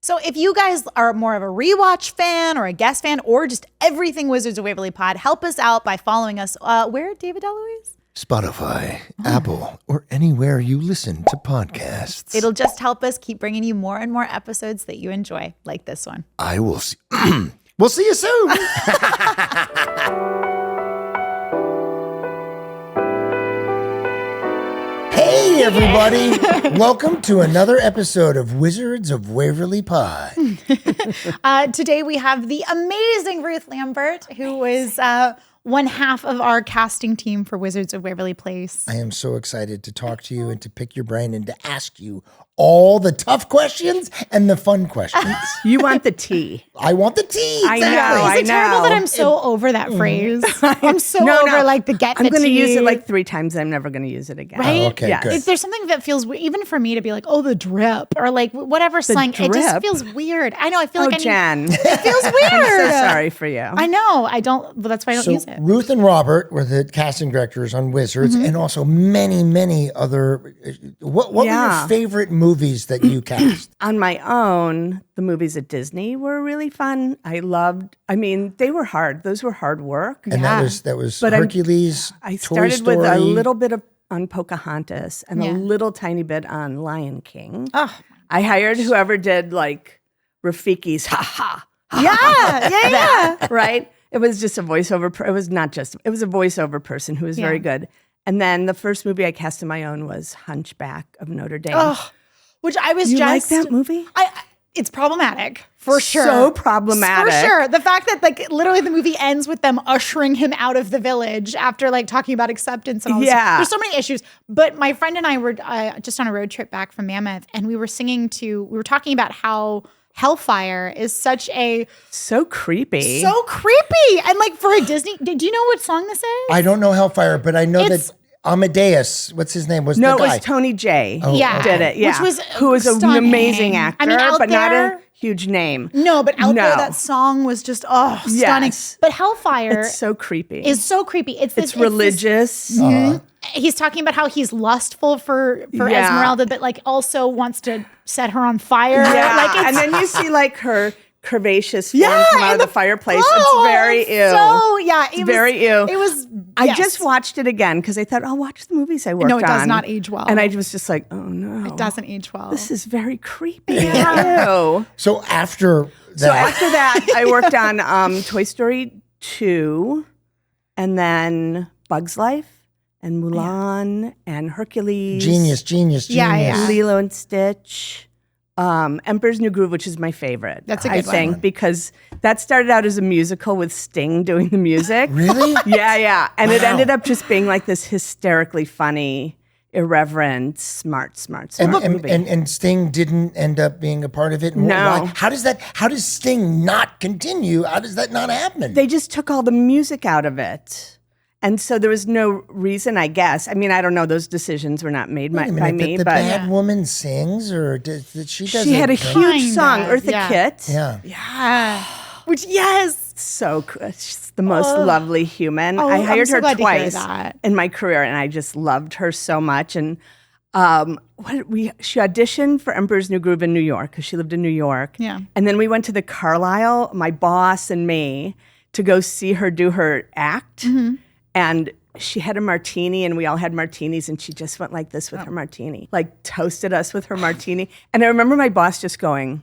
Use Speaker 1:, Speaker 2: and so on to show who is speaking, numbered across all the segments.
Speaker 1: So if you guys are more of a rewatch fan or a guest fan or just everything Wizards of Waverly Pod, help us out by following us. Where, David DeLuise?
Speaker 2: Spotify, Apple, or anywhere you listen to podcasts.
Speaker 1: It'll just help us keep bringing you more and more episodes that you enjoy, like this one.
Speaker 2: I will see. We'll see you soon. Hey, everybody. Welcome to another episode of Wizards of Waverly Pod.
Speaker 1: Today we have the amazing Ruth Lambert, who was one half of our casting team for Wizards of Waverly Place.
Speaker 2: I am so excited to talk to you and to pick your brain and to ask you all the tough questions and the fun questions.
Speaker 3: You want the tea.
Speaker 2: I want the tea.
Speaker 3: I
Speaker 2: exactly.
Speaker 3: know.
Speaker 1: Is it terrible that I'm so over that phrase? I'm so over like the get the tea.
Speaker 3: I'm going to use it like 3 times. I'm never going to use it again.
Speaker 1: Right?
Speaker 2: Oh, okay, good.
Speaker 1: If there's something that feels weird, even for me to be like, oh, the drip, or like whatever slang, it just
Speaker 3: drip?
Speaker 1: feels weird. I know. I feel like
Speaker 3: Jen.
Speaker 1: it feels weird.
Speaker 3: I'm so sorry for you.
Speaker 1: I know. I don't. But that's why I don't
Speaker 2: So
Speaker 1: use it.
Speaker 2: Ruth and Robert were the casting directors on Wizards, and also many, many other. What were your favorite movies that you cast?
Speaker 3: On my own, the movies at Disney were really fun. I mean, they were hard. Those were hard work.
Speaker 2: And that was
Speaker 3: But
Speaker 2: Hercules.
Speaker 3: I
Speaker 2: Toy
Speaker 3: started with a
Speaker 2: Story.
Speaker 3: little bit on Pocahontas and a little tiny bit on Lion King.
Speaker 1: Oh,
Speaker 3: I hired whoever did like Rafiki's ha ha.
Speaker 1: yeah.
Speaker 3: Right? It was just a voiceover. It was a voiceover person who was very good. And then the first movie I cast on my own was Hunchback of Notre Dame.
Speaker 1: Oh, which I was
Speaker 3: You
Speaker 1: just
Speaker 3: like that movie?
Speaker 1: It's problematic for sure.
Speaker 3: So problematic.
Speaker 1: For sure. The fact that like literally the movie ends with them ushering him out of the village after like talking about acceptance and all this.
Speaker 3: Yeah.
Speaker 1: There's so many issues. But my friend and I were just on a road trip back from Mammoth, and we were talking about how Hellfire is
Speaker 3: so creepy.
Speaker 1: And like for a Disney, do you know what song this is?
Speaker 2: I don't know Hellfire, but I know that Amadeus, what's his name, was the guy.
Speaker 3: No, it was Tony J.
Speaker 1: Yeah.
Speaker 3: Did it. Yeah. Who was an
Speaker 1: stunning.
Speaker 3: amazing actor,
Speaker 1: I mean,
Speaker 3: but not a huge name.
Speaker 1: No, but out there, that song was just stunning.
Speaker 3: Yes.
Speaker 1: But Hellfire
Speaker 3: It's so creepy.
Speaker 1: is so creepy.
Speaker 3: It's religious.
Speaker 1: He's talking about how he's lustful for Esmeralda, but like also wants to set her on fire.
Speaker 3: Yeah.
Speaker 1: Like
Speaker 3: And then you see like her curvaceous form come out of the fireplace.
Speaker 1: Oh,
Speaker 3: it's very ew.
Speaker 1: So yeah, it was
Speaker 3: very ew.
Speaker 1: It was.
Speaker 3: I
Speaker 1: yes.
Speaker 3: just watched it again because I thought I'll watch the movies I worked on.
Speaker 1: No, it does not age well.
Speaker 3: And I was just like, oh no,
Speaker 1: It doesn't age well.
Speaker 3: This is very creepy.
Speaker 1: Yeah.
Speaker 3: Ew.
Speaker 2: So after that,
Speaker 3: I worked on Toy Story 2, and then Bug's Life, and Mulan, and Hercules.
Speaker 2: Genius.
Speaker 1: Yeah.
Speaker 3: Lilo and Stitch. Emperor's New Groove, which is my favorite.
Speaker 1: That's a good
Speaker 3: I think,
Speaker 1: one.
Speaker 3: because that started out as a musical with Sting doing the music.
Speaker 2: Really?
Speaker 3: Yeah. And it
Speaker 2: Wow.
Speaker 3: ended up just being like this hysterically funny, irreverent, smart movie.
Speaker 2: And Sting didn't end up being a part of it. And
Speaker 3: No.
Speaker 2: why? How does Sting not continue? How does that not happen?
Speaker 3: They just took all the music out of it. And so there was no reason, I guess. I mean, I don't know. Those decisions were not made by me.
Speaker 2: The
Speaker 3: but
Speaker 2: bad woman sings, or did she?
Speaker 3: she had a huge song, Eartha Kitt.
Speaker 2: Yeah.
Speaker 1: Which
Speaker 3: So good. She's the most lovely human. I
Speaker 1: I'm
Speaker 3: hired
Speaker 1: so
Speaker 3: her
Speaker 1: glad to hear
Speaker 3: twice
Speaker 1: that.
Speaker 3: in my career, and I just loved her so much. And she auditioned for Emperor's New Groove in New York because she lived in New York.
Speaker 1: Yeah.
Speaker 3: And then we went to the Carlisle, my boss and me, to go see her do her act.
Speaker 1: Mm-hmm.
Speaker 3: And she had a martini, and we all had martinis, and she just went like this with her martini, like toasted us with her martini. And I remember my boss just going,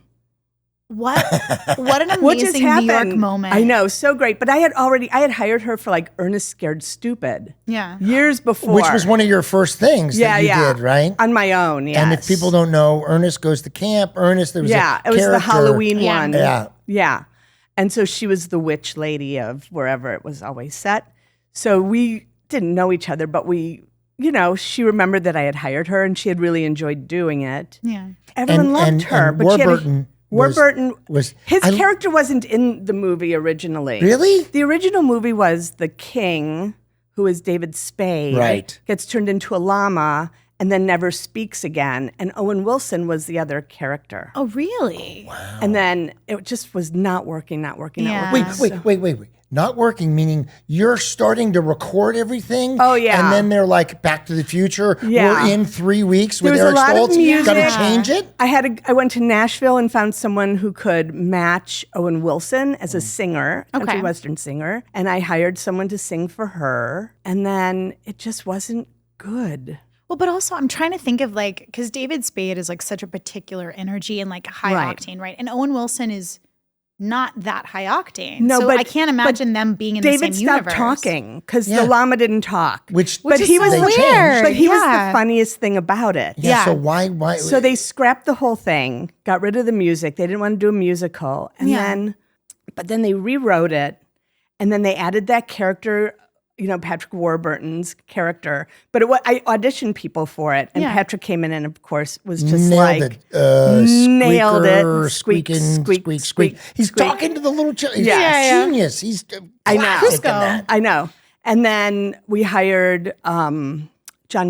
Speaker 1: what an
Speaker 3: what just
Speaker 1: amazing New York
Speaker 3: happened?
Speaker 1: moment.
Speaker 3: I know, so great. But I had hired her for like Ernest Scared Stupid.
Speaker 1: Yeah.
Speaker 3: Years before.
Speaker 2: Which was one of your first things that you did, right?
Speaker 3: On my own, yes.
Speaker 2: And if people don't know, Ernest Goes to Camp. Ernest, there was
Speaker 3: it was the
Speaker 2: character.
Speaker 3: Halloween
Speaker 1: Yeah.
Speaker 3: one. Yeah. And so she was the witch lady of wherever it was always set. So we didn't know each other, but she remembered that I had hired her, and she had really enjoyed doing it.
Speaker 1: Yeah.
Speaker 3: Everyone loved her.
Speaker 2: And
Speaker 3: but
Speaker 2: Warburton was
Speaker 3: his character wasn't in the movie originally.
Speaker 2: Really?
Speaker 3: The original movie was the king, who is David Spade,
Speaker 2: Right.
Speaker 3: gets turned into a llama and then never speaks again. And Owen Wilson was the other character.
Speaker 1: Oh, really?
Speaker 3: And then it just was not working.
Speaker 1: Yeah.
Speaker 2: Wait. not working, meaning you're starting to record everything.
Speaker 3: Oh, yeah.
Speaker 2: And then they're like, Back to the Future.
Speaker 3: Yeah.
Speaker 2: We're in 3 weeks with
Speaker 3: There was
Speaker 2: Eric
Speaker 3: a lot of
Speaker 2: Stoltz.
Speaker 3: music.
Speaker 2: Got to change it.
Speaker 3: I went to Nashville and found someone who could match Owen Wilson as a singer, country western singer. And I hired someone to sing for her. And then it just wasn't good.
Speaker 1: Well, but also I'm trying to think of like, because David Spade is like such a particular energy and like high octane, right? And Owen Wilson is not that high octane.
Speaker 3: No,
Speaker 1: so
Speaker 3: but
Speaker 1: I can't imagine them being in
Speaker 3: David
Speaker 1: the same universe.
Speaker 3: stopped talking because the llama didn't talk.
Speaker 2: But
Speaker 3: he was
Speaker 2: so
Speaker 1: weird.
Speaker 3: But he was the funniest thing about it.
Speaker 2: Yeah. So why?
Speaker 3: So they scrapped the whole thing, got rid of the music. They didn't want to do a musical. And then they rewrote it. And then they added that character, Patrick Warburton's character. But I auditioned people for it. And Patrick came in and, of course, was just nailed it.
Speaker 2: Squeak, squeak. He's
Speaker 3: squeak.
Speaker 2: talking to the little child. He's
Speaker 3: Yeah.
Speaker 2: a genius. He's
Speaker 3: I
Speaker 2: classic in that.
Speaker 3: I know. And then we hired John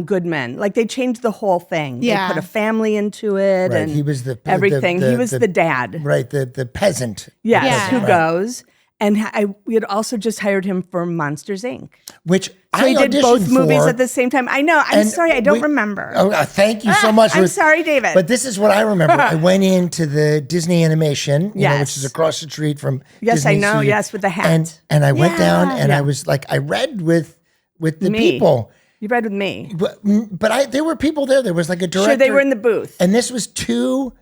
Speaker 3: Goodman. Like they changed the whole thing.
Speaker 1: Yeah.
Speaker 3: They put a family into it.
Speaker 2: Right.
Speaker 3: And
Speaker 2: He was
Speaker 3: everything. He was the dad.
Speaker 2: Right. The peasant.
Speaker 3: Yes, who
Speaker 2: Right.
Speaker 3: goes. And we had also just hired him for Monsters, Inc.
Speaker 2: Which
Speaker 3: So
Speaker 2: I
Speaker 3: he did both
Speaker 2: auditioned
Speaker 3: movies
Speaker 2: for,
Speaker 3: at the same time. I know. I'm sorry. I don't remember.
Speaker 2: Oh, thank you so much.
Speaker 3: I'm
Speaker 2: Ruth.
Speaker 3: sorry, David.
Speaker 2: But this is what I remember. I went into the Disney animation,
Speaker 3: Yes.
Speaker 2: which is across the street from
Speaker 3: Yes,
Speaker 2: Disney
Speaker 3: I know.
Speaker 2: Studio.
Speaker 3: Yes, with the hat.
Speaker 2: And I went down and
Speaker 3: Yeah.
Speaker 2: I was like, I read with the
Speaker 3: Me.
Speaker 2: people.
Speaker 3: You read with me.
Speaker 2: But there were people there. There was like a director.
Speaker 3: Sure, they were in the booth.
Speaker 2: And this was 2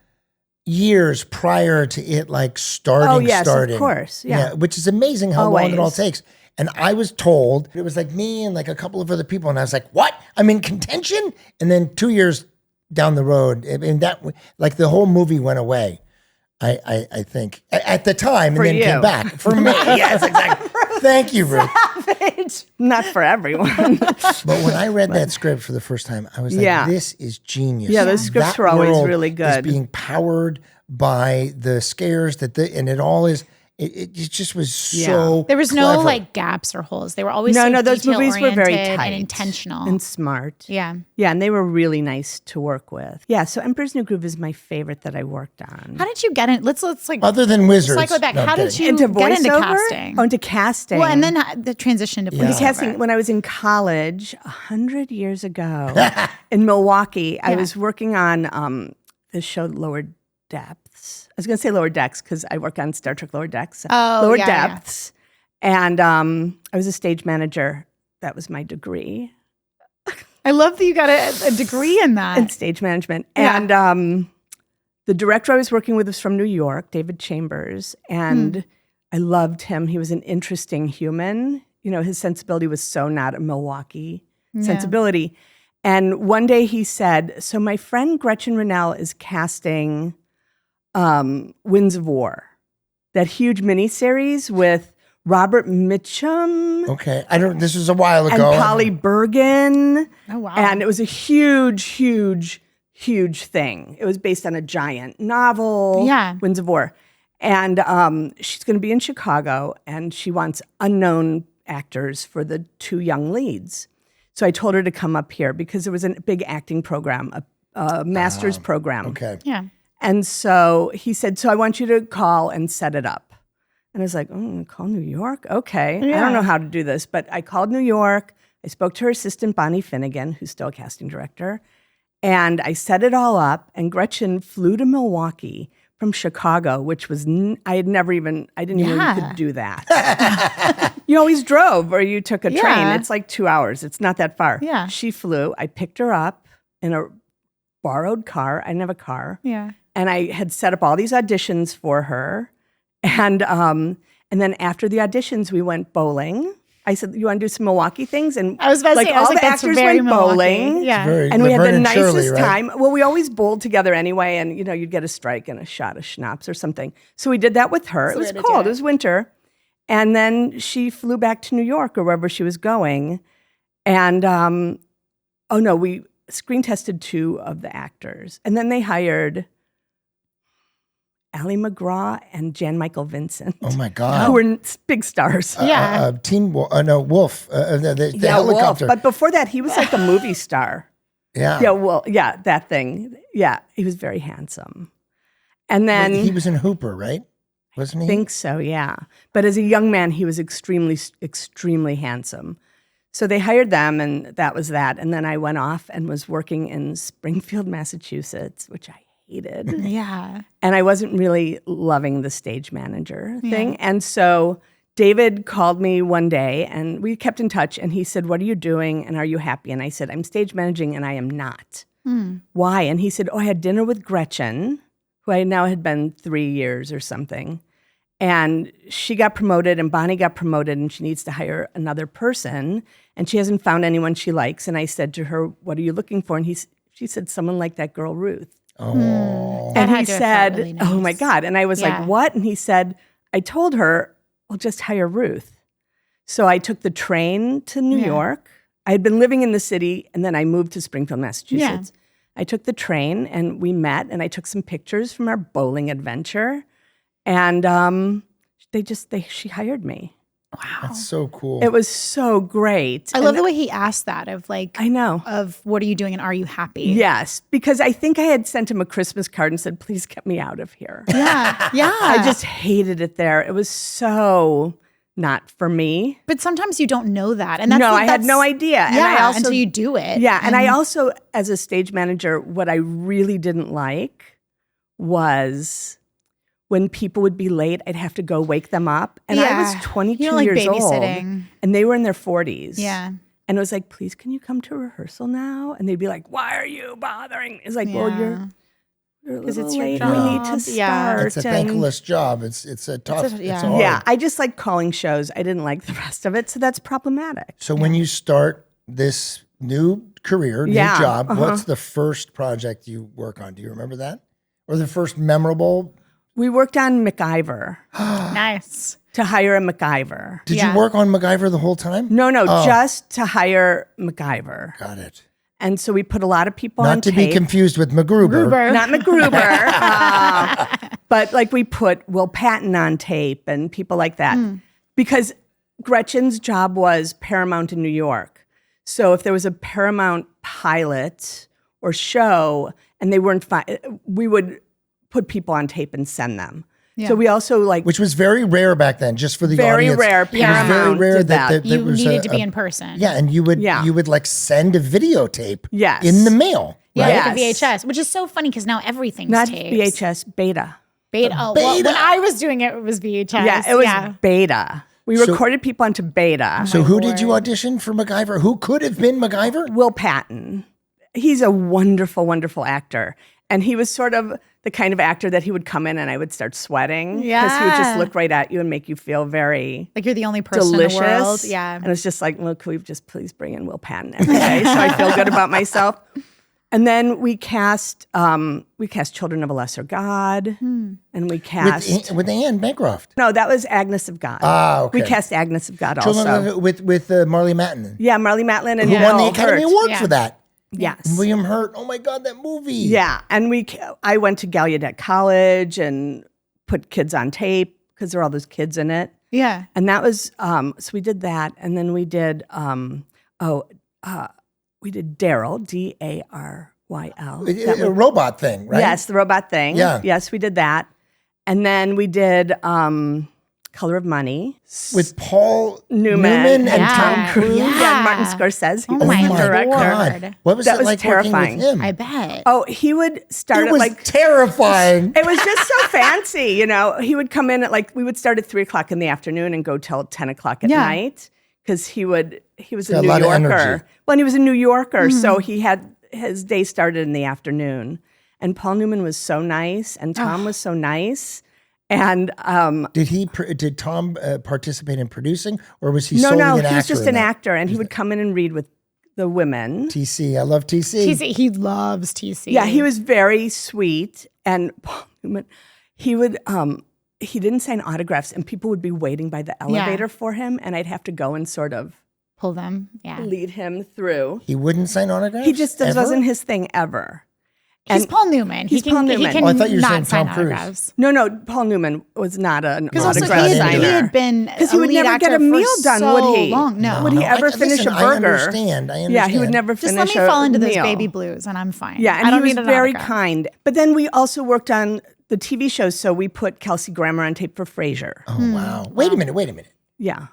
Speaker 2: years prior to it like starting.
Speaker 3: Oh, yes, of course. Yeah.
Speaker 2: Which is amazing how long it all
Speaker 3: Always.
Speaker 2: takes. And I was told it was like me and like a couple of other people. And I was like, what? I'm in contention? And then 2 years down the road, I mean, that like the whole movie went away. I think at the time
Speaker 3: For
Speaker 2: and then
Speaker 3: you.
Speaker 2: came back for me. Yes, exactly. Thank you, Ruth.
Speaker 3: Not for everyone.
Speaker 2: But when I read that script for the first time, I was like,
Speaker 3: Yeah.
Speaker 2: this is genius.
Speaker 3: Yeah, those scripts
Speaker 2: That
Speaker 3: were always
Speaker 2: world
Speaker 3: really
Speaker 2: is
Speaker 3: good.
Speaker 2: being powered by the scares and it all is. It just was so.
Speaker 1: There was no
Speaker 2: clever.
Speaker 1: like gaps or holes. They were always
Speaker 3: No, those movies were very
Speaker 1: detail-oriented
Speaker 3: tight
Speaker 1: and intentional.
Speaker 3: and smart.
Speaker 1: Yeah.
Speaker 3: Yeah, and they were really nice to work with. Yeah, so Emperor's New Groove is my favorite that I worked on.
Speaker 1: How did you get in? Let's like
Speaker 2: Other than Wizards.
Speaker 1: cycle it back.
Speaker 2: No, I'm
Speaker 1: How did
Speaker 2: kidding.
Speaker 1: you
Speaker 3: Into
Speaker 1: get into
Speaker 3: voiceover?
Speaker 1: casting?
Speaker 3: Oh, into casting.
Speaker 1: Well, and then the transition to voiceover.
Speaker 3: Casting, when I was in college 100 years ago in Milwaukee, I was working on the show Lower Depths. I was going to say Lower Decks because I work on Star Trek Lower Decks. Lower Depths. And I was a stage manager. That was my degree
Speaker 1: I love that you got a degree in that.
Speaker 3: in stage management.
Speaker 1: Yeah.
Speaker 3: And the director I was working with was from New York, David Chambers. And I loved him. He was an interesting human. His sensibility was so not a Milwaukee sensibility. And one day he said, so my friend Gretchen Rennell is casting Winds of War, that huge miniseries with Robert Mitchum
Speaker 2: Okay, this was a while
Speaker 3: and
Speaker 2: ago.
Speaker 3: Polly Bergen.
Speaker 1: Oh, wow.
Speaker 3: And it was a huge, huge, huge thing. It was based on a giant novel,
Speaker 1: Yeah.
Speaker 3: Winds of War. And she's going to be in Chicago, and she wants unknown actors for the 2 young leads. So I told her to come up here because there was a big acting program, a master's program.
Speaker 2: Okay.
Speaker 1: yeah.
Speaker 3: And so he said, so I want you to call and set it up. And I was like, call New York? Okay. I don't know how to do this, but I called New York. I spoke to her assistant, Bonnie Finnegan, who's still a casting director. And I set it all up. And Gretchen flew to Milwaukee from Chicago, which was, I didn't even know you could do that. You always drove or you took a train.
Speaker 1: Yeah.
Speaker 3: It's like 2 hours. It's not that far.
Speaker 1: Yeah.
Speaker 3: She flew. I picked her up in a borrowed car. I didn't have a car.
Speaker 1: Yeah.
Speaker 3: And I had set up all these auditions for her. And then after the auditions, we went bowling. I said, you want to do some Milwaukee things? And
Speaker 1: I was about to say,
Speaker 3: all the
Speaker 1: that's
Speaker 3: actors
Speaker 1: very
Speaker 3: went
Speaker 1: Milwaukee.
Speaker 3: bowling.
Speaker 1: Yeah.
Speaker 3: And we had
Speaker 2: Laverne
Speaker 3: the
Speaker 2: and
Speaker 3: nicest
Speaker 2: Shirley, right?
Speaker 3: time. Well, we always bowled together anyway. And, you'd get a strike and a shot of schnapps or something. So we did that with her. It was cold. It was winter. And then she flew back to New York or wherever she was going. And, we screen tested 2 of the actors. And then they hired Ali McGraw and Jan Michael Vincent.
Speaker 2: Oh my God.
Speaker 3: Who were big stars.
Speaker 1: Yeah.
Speaker 2: Wolf. The helicopter.
Speaker 3: Wolf. But before that, he was like a movie star.
Speaker 2: Yeah.
Speaker 3: Yeah, that thing. Yeah, he was very handsome. And then
Speaker 2: he was in Hooper, right? wasn't he?
Speaker 3: Think so, yeah. But as a young man, he was extremely, extremely handsome. So they hired them, and that was that. And then I went off and was working in Springfield, Massachusetts, which I hated.
Speaker 1: Yeah.
Speaker 3: And I wasn't really loving the stage manager thing. And so David called me one day, and we kept in touch, and he said, "What are you doing, and are you happy?" And I said, "I'm stage managing, and I am not." Why? And he said, "Oh, I had dinner with Gretchen, who I now had been 3 years or something. And she got promoted, and Bonnie got promoted, and she needs to hire another person, and she hasn't found anyone she likes." And I said to her, "What are you looking for?" And she said, "Someone like that girl, Ruth."
Speaker 2: Oh.
Speaker 1: That
Speaker 3: And
Speaker 1: had
Speaker 3: he
Speaker 1: to have
Speaker 3: said,
Speaker 1: felt really
Speaker 3: "Oh
Speaker 1: nice.
Speaker 3: my God." And I was
Speaker 1: Yeah.
Speaker 3: like, "What?" And he said, "I told her, well, just hire Ruth." So I took the train to New York. I had been living in the city, and then I moved to Springfield, Massachusetts. I took the train, and we met, and I took some pictures from our bowling adventure. And she hired me.
Speaker 2: That's so cool.
Speaker 3: It was so great.
Speaker 1: I love the way he asked that of like,
Speaker 3: I know.
Speaker 1: of what are you doing and are you happy?
Speaker 3: Yes, because I think I had sent him a Christmas card and said, "Please get me out of here."
Speaker 1: Yeah. Yeah.
Speaker 3: I just hated it there. It was so not for me.
Speaker 1: But sometimes you don't know that. And that's
Speaker 3: No, I had
Speaker 1: that's-
Speaker 3: no idea.
Speaker 1: Yeah,
Speaker 3: And I also,
Speaker 1: until you do it.
Speaker 3: Yeah, and I also, as a stage manager, what I really didn't like was when people would be late, I'd have to go wake them up. And I was 22
Speaker 1: You know, like
Speaker 3: years old.
Speaker 1: babysitting.
Speaker 3: And they were in their 40s.
Speaker 1: Yeah.
Speaker 3: And it was like, "Please, can you come to rehearsal now?" And they'd be like, "Why are you bothering?" It's like, "Well, you're a
Speaker 1: 'Cause
Speaker 3: little
Speaker 1: it's your
Speaker 3: late.
Speaker 1: job.
Speaker 3: We need to
Speaker 1: Yeah.
Speaker 3: start."
Speaker 2: It's a
Speaker 3: and-
Speaker 2: thankless job. It's a tough.
Speaker 1: yeah.
Speaker 2: It's hard.
Speaker 3: Yeah, I just like calling shows. I didn't like the rest of it, so that's problematic.
Speaker 2: So when you start this new career, new
Speaker 3: Yeah,
Speaker 2: job, what's the first project you work on? Do you remember that? Or the first memorable?
Speaker 3: We worked on MacGyver,
Speaker 1: Nice.
Speaker 3: to hire a MacGyver.
Speaker 2: Did
Speaker 1: Yeah.
Speaker 2: you work on MacGyver the whole time?
Speaker 3: No, just to hire MacGyver.
Speaker 2: Got it.
Speaker 3: And so we put a lot of people on
Speaker 2: Not to
Speaker 3: tape.
Speaker 2: be confused with MacGruber.
Speaker 1: Gruber.
Speaker 3: Not MacGruber. But like we put Will Patton on tape and people like that. Because Gretchen's job was Paramount in New York. So if there was a Paramount pilot or show and they weren't we would put people on tape and send them.
Speaker 1: Yeah.
Speaker 3: So we also like
Speaker 2: Which was very rare back then, just for the
Speaker 3: very
Speaker 2: audience.
Speaker 3: rare.
Speaker 2: It was very
Speaker 3: Paramount
Speaker 2: rare
Speaker 3: did
Speaker 2: that
Speaker 1: You
Speaker 2: there was
Speaker 1: needed to be in person.
Speaker 2: Yeah, and you would like send a videotape
Speaker 3: Yes.
Speaker 2: in the mail.
Speaker 1: Yeah,
Speaker 2: right?
Speaker 1: like a
Speaker 3: Yes.
Speaker 1: VHS, which is so funny because now everything's
Speaker 3: not
Speaker 1: tapes.
Speaker 3: VHS, beta.
Speaker 1: Beta. Oh, well,
Speaker 2: Beta.
Speaker 1: when I was doing it, it was VHS.
Speaker 3: Yeah, it was beta. We recorded people onto beta.
Speaker 2: So who did you audition for MacGyver? Who could have been MacGyver?
Speaker 3: Will Patton. He's a wonderful, wonderful actor. And he was sort of the kind of actor that he would come in and I would start sweating. Because he would just
Speaker 1: Yeah.
Speaker 3: look right at you and make you feel very
Speaker 1: Like you're the only person
Speaker 3: delicious.
Speaker 1: in the world. Yeah.
Speaker 3: And it's just like, well, could we just please bring in Will Patton every day so I feel good about myself? And then we cast Children of a Lesser God. And we cast...
Speaker 2: With Anne Bancroft.
Speaker 3: no, that was Agnes of God.
Speaker 2: Ah, okay.
Speaker 3: We cast Agnes of God
Speaker 2: Children
Speaker 3: also.
Speaker 2: with Marley Matlin,
Speaker 3: Yeah, Marley Matlin and
Speaker 2: who won the
Speaker 3: Bill
Speaker 2: Academy
Speaker 3: Hurt.
Speaker 2: Award
Speaker 1: Yeah.
Speaker 2: for that.
Speaker 3: Yes.
Speaker 2: William Hurt. Oh my God, that movie.
Speaker 3: Yeah, and I went to Gallaudet College and put kids on tape because there are all those kids in it.
Speaker 1: Yeah.
Speaker 3: And that was so we did that, and then we did we did Daryl, Daryl.
Speaker 2: A robot thing, right?
Speaker 3: Yes, the robot thing.
Speaker 2: Yeah.
Speaker 3: Yes, we did that, and then we did Color of Money
Speaker 2: With Paul
Speaker 3: Newman
Speaker 2: and
Speaker 1: Yeah.
Speaker 2: Tom Cruise.
Speaker 3: Yeah, and Martin Scorsese. He
Speaker 1: Oh
Speaker 3: was
Speaker 1: my
Speaker 3: the director.
Speaker 1: Lord.
Speaker 2: What was
Speaker 3: That
Speaker 2: it
Speaker 3: was
Speaker 2: like
Speaker 3: terrifying.
Speaker 2: working with him?
Speaker 1: I bet.
Speaker 3: Oh, he would start
Speaker 2: It
Speaker 3: at
Speaker 2: was
Speaker 3: like
Speaker 2: terrifying.
Speaker 3: it was just so fancy, you know. He would come in at we would start at 3:00 in the afternoon and go till 10:00 at
Speaker 1: Yeah.
Speaker 3: night because he was a
Speaker 2: got a
Speaker 3: New
Speaker 2: lot of
Speaker 3: Yorker.
Speaker 2: energy.
Speaker 3: Well, and he was a New Yorker, so he had his day started in the afternoon. And Paul Newman was so nice, and Tom was so nice. And
Speaker 2: Did Tom participate in producing, or was he solely
Speaker 3: no,
Speaker 2: an
Speaker 3: he
Speaker 2: actor?
Speaker 3: was just
Speaker 2: in
Speaker 3: an
Speaker 2: that?
Speaker 3: actor, and he would come in and read with the women.
Speaker 2: TC, I love TC.
Speaker 1: TC, he loves TC.
Speaker 3: Yeah, he was very sweet, and Paul Newman, he would he didn't sign autographs, and people would be waiting by the elevator for him, and I'd have to go and sort of
Speaker 1: Pull them. Yeah.
Speaker 3: lead him through.
Speaker 2: He wouldn't sign autographs.
Speaker 3: He just
Speaker 2: ever?
Speaker 3: wasn't his thing ever.
Speaker 1: He's
Speaker 3: And-
Speaker 1: Paul Newman.
Speaker 3: He's
Speaker 1: he can,
Speaker 3: Paul Newman.
Speaker 1: He can
Speaker 2: Oh, I thought you were saying
Speaker 1: not sign
Speaker 2: Tom Cruise.
Speaker 1: autographs.
Speaker 3: No, Paul Newman was not an
Speaker 1: Because also
Speaker 3: autograph
Speaker 1: he
Speaker 3: signer.
Speaker 1: had been
Speaker 3: Because he
Speaker 1: a
Speaker 3: would
Speaker 1: lead
Speaker 3: never get
Speaker 1: actor
Speaker 3: a meal
Speaker 1: for
Speaker 3: done,
Speaker 1: so
Speaker 3: would he?
Speaker 1: long. No.
Speaker 3: Would he ever
Speaker 2: I
Speaker 3: finish a
Speaker 2: I
Speaker 3: burger?
Speaker 2: understand.
Speaker 3: Yeah, he would never
Speaker 1: Just
Speaker 3: finish
Speaker 1: let me fall into
Speaker 3: a
Speaker 1: those
Speaker 3: meal.
Speaker 1: baby blues and I'm fine.
Speaker 3: Yeah, and
Speaker 1: I don't
Speaker 3: he was
Speaker 1: need an
Speaker 3: very
Speaker 1: autograph.
Speaker 3: kind. But then we also worked on the TV shows. So we put Kelsey Grammer on tape for Frasier.
Speaker 2: Oh, wow. Wait a minute.
Speaker 3: Yeah.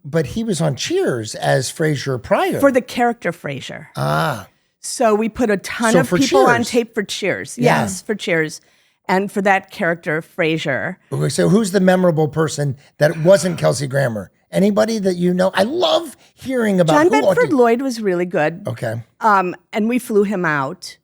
Speaker 2: But he was on Cheers as Frasier prior.
Speaker 3: For the character Frasier.
Speaker 2: Ah.
Speaker 3: So we put a ton of people on
Speaker 2: Cheers.
Speaker 3: tape for Cheers.
Speaker 2: Yeah.
Speaker 3: Yes, for Cheers. And for that character, Frasier.
Speaker 2: Okay, so who's the memorable person that wasn't Kelsey Grammer? Anybody that you know? I love hearing about
Speaker 3: John
Speaker 2: who
Speaker 3: Bedford Lloyd was really good.
Speaker 2: Okay.
Speaker 3: And we flew him out.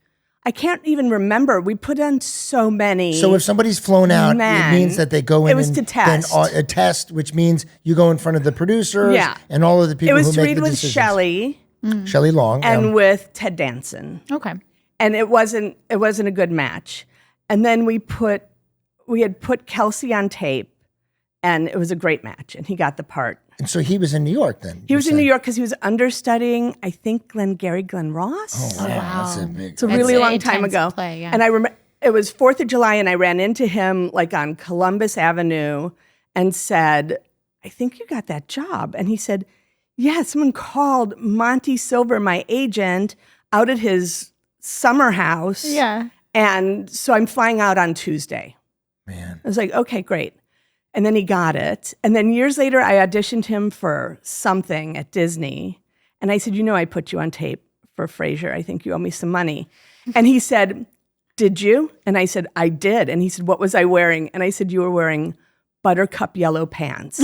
Speaker 3: I can't even remember. We put on so many.
Speaker 2: So if somebody's flown out,
Speaker 3: Men.
Speaker 2: it means that they go in
Speaker 3: It was to test.
Speaker 2: Then a test, which means you go in front of the producers and all of the people
Speaker 3: It was
Speaker 2: who
Speaker 3: to
Speaker 2: make
Speaker 3: read
Speaker 2: the
Speaker 3: with
Speaker 2: decisions.
Speaker 3: Shelley
Speaker 2: Shelley Long.
Speaker 3: and with Ted Danson.
Speaker 1: Okay.
Speaker 3: And it wasn't a good match. And then we had put Kelsey on tape, and it was a great match, and he got the part.
Speaker 2: And so he was in New York then?
Speaker 3: He was in New York because he was understudying, I think, Glenn Ross.
Speaker 2: Oh, wow. That's a big...
Speaker 3: It's a really
Speaker 1: It's
Speaker 3: long
Speaker 1: an
Speaker 3: time
Speaker 1: intense
Speaker 3: ago.
Speaker 1: play, yeah.
Speaker 3: And I remember it was 4th of July, and I ran into him like on Columbus Avenue and said, I think you got that job. And he said, yeah, someone called Monty Silver, my agent, out at his summer house.
Speaker 1: Yeah.
Speaker 3: And so I'm flying out on Tuesday.
Speaker 2: Man.
Speaker 3: I was like, okay, great. And then he got it. And then years later, I auditioned him for something at Disney. And I said, I put you on tape for Frasier. I think you owe me some money. And he said, did you? And I said, I did. And he said, what was I wearing? And I said, you were wearing buttercup yellow pants.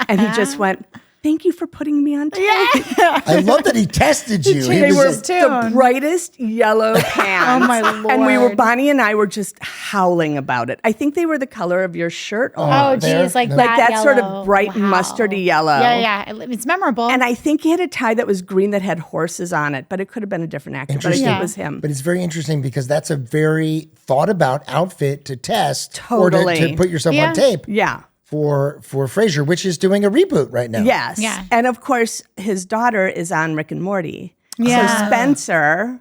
Speaker 3: And he just went, thank you for putting me on tape.
Speaker 2: I love that he tested you.
Speaker 3: They were
Speaker 1: was
Speaker 3: the brightest yellow pants.
Speaker 1: Oh, my Lord.
Speaker 3: And Bonnie and I were just howling about it. I think they were the color of your shirt.
Speaker 1: Oh,
Speaker 2: there.
Speaker 1: geez, like
Speaker 3: that sort
Speaker 1: yellow.
Speaker 3: of bright
Speaker 1: Wow.
Speaker 3: mustardy yellow.
Speaker 1: Yeah. It's memorable.
Speaker 3: And I think he had a tie that was green that had horses on it, but it could have been a different actor. But I think it was him.
Speaker 2: But it's very interesting because that's a very thought about outfit to test
Speaker 3: Totally.
Speaker 2: or to put yourself on tape
Speaker 3: Yeah.
Speaker 2: for Frasier, which is doing a reboot right now.
Speaker 3: Yes.
Speaker 1: Yeah.
Speaker 3: And of course, his daughter is on Rick and Morty.
Speaker 1: Yeah.
Speaker 3: So Spencer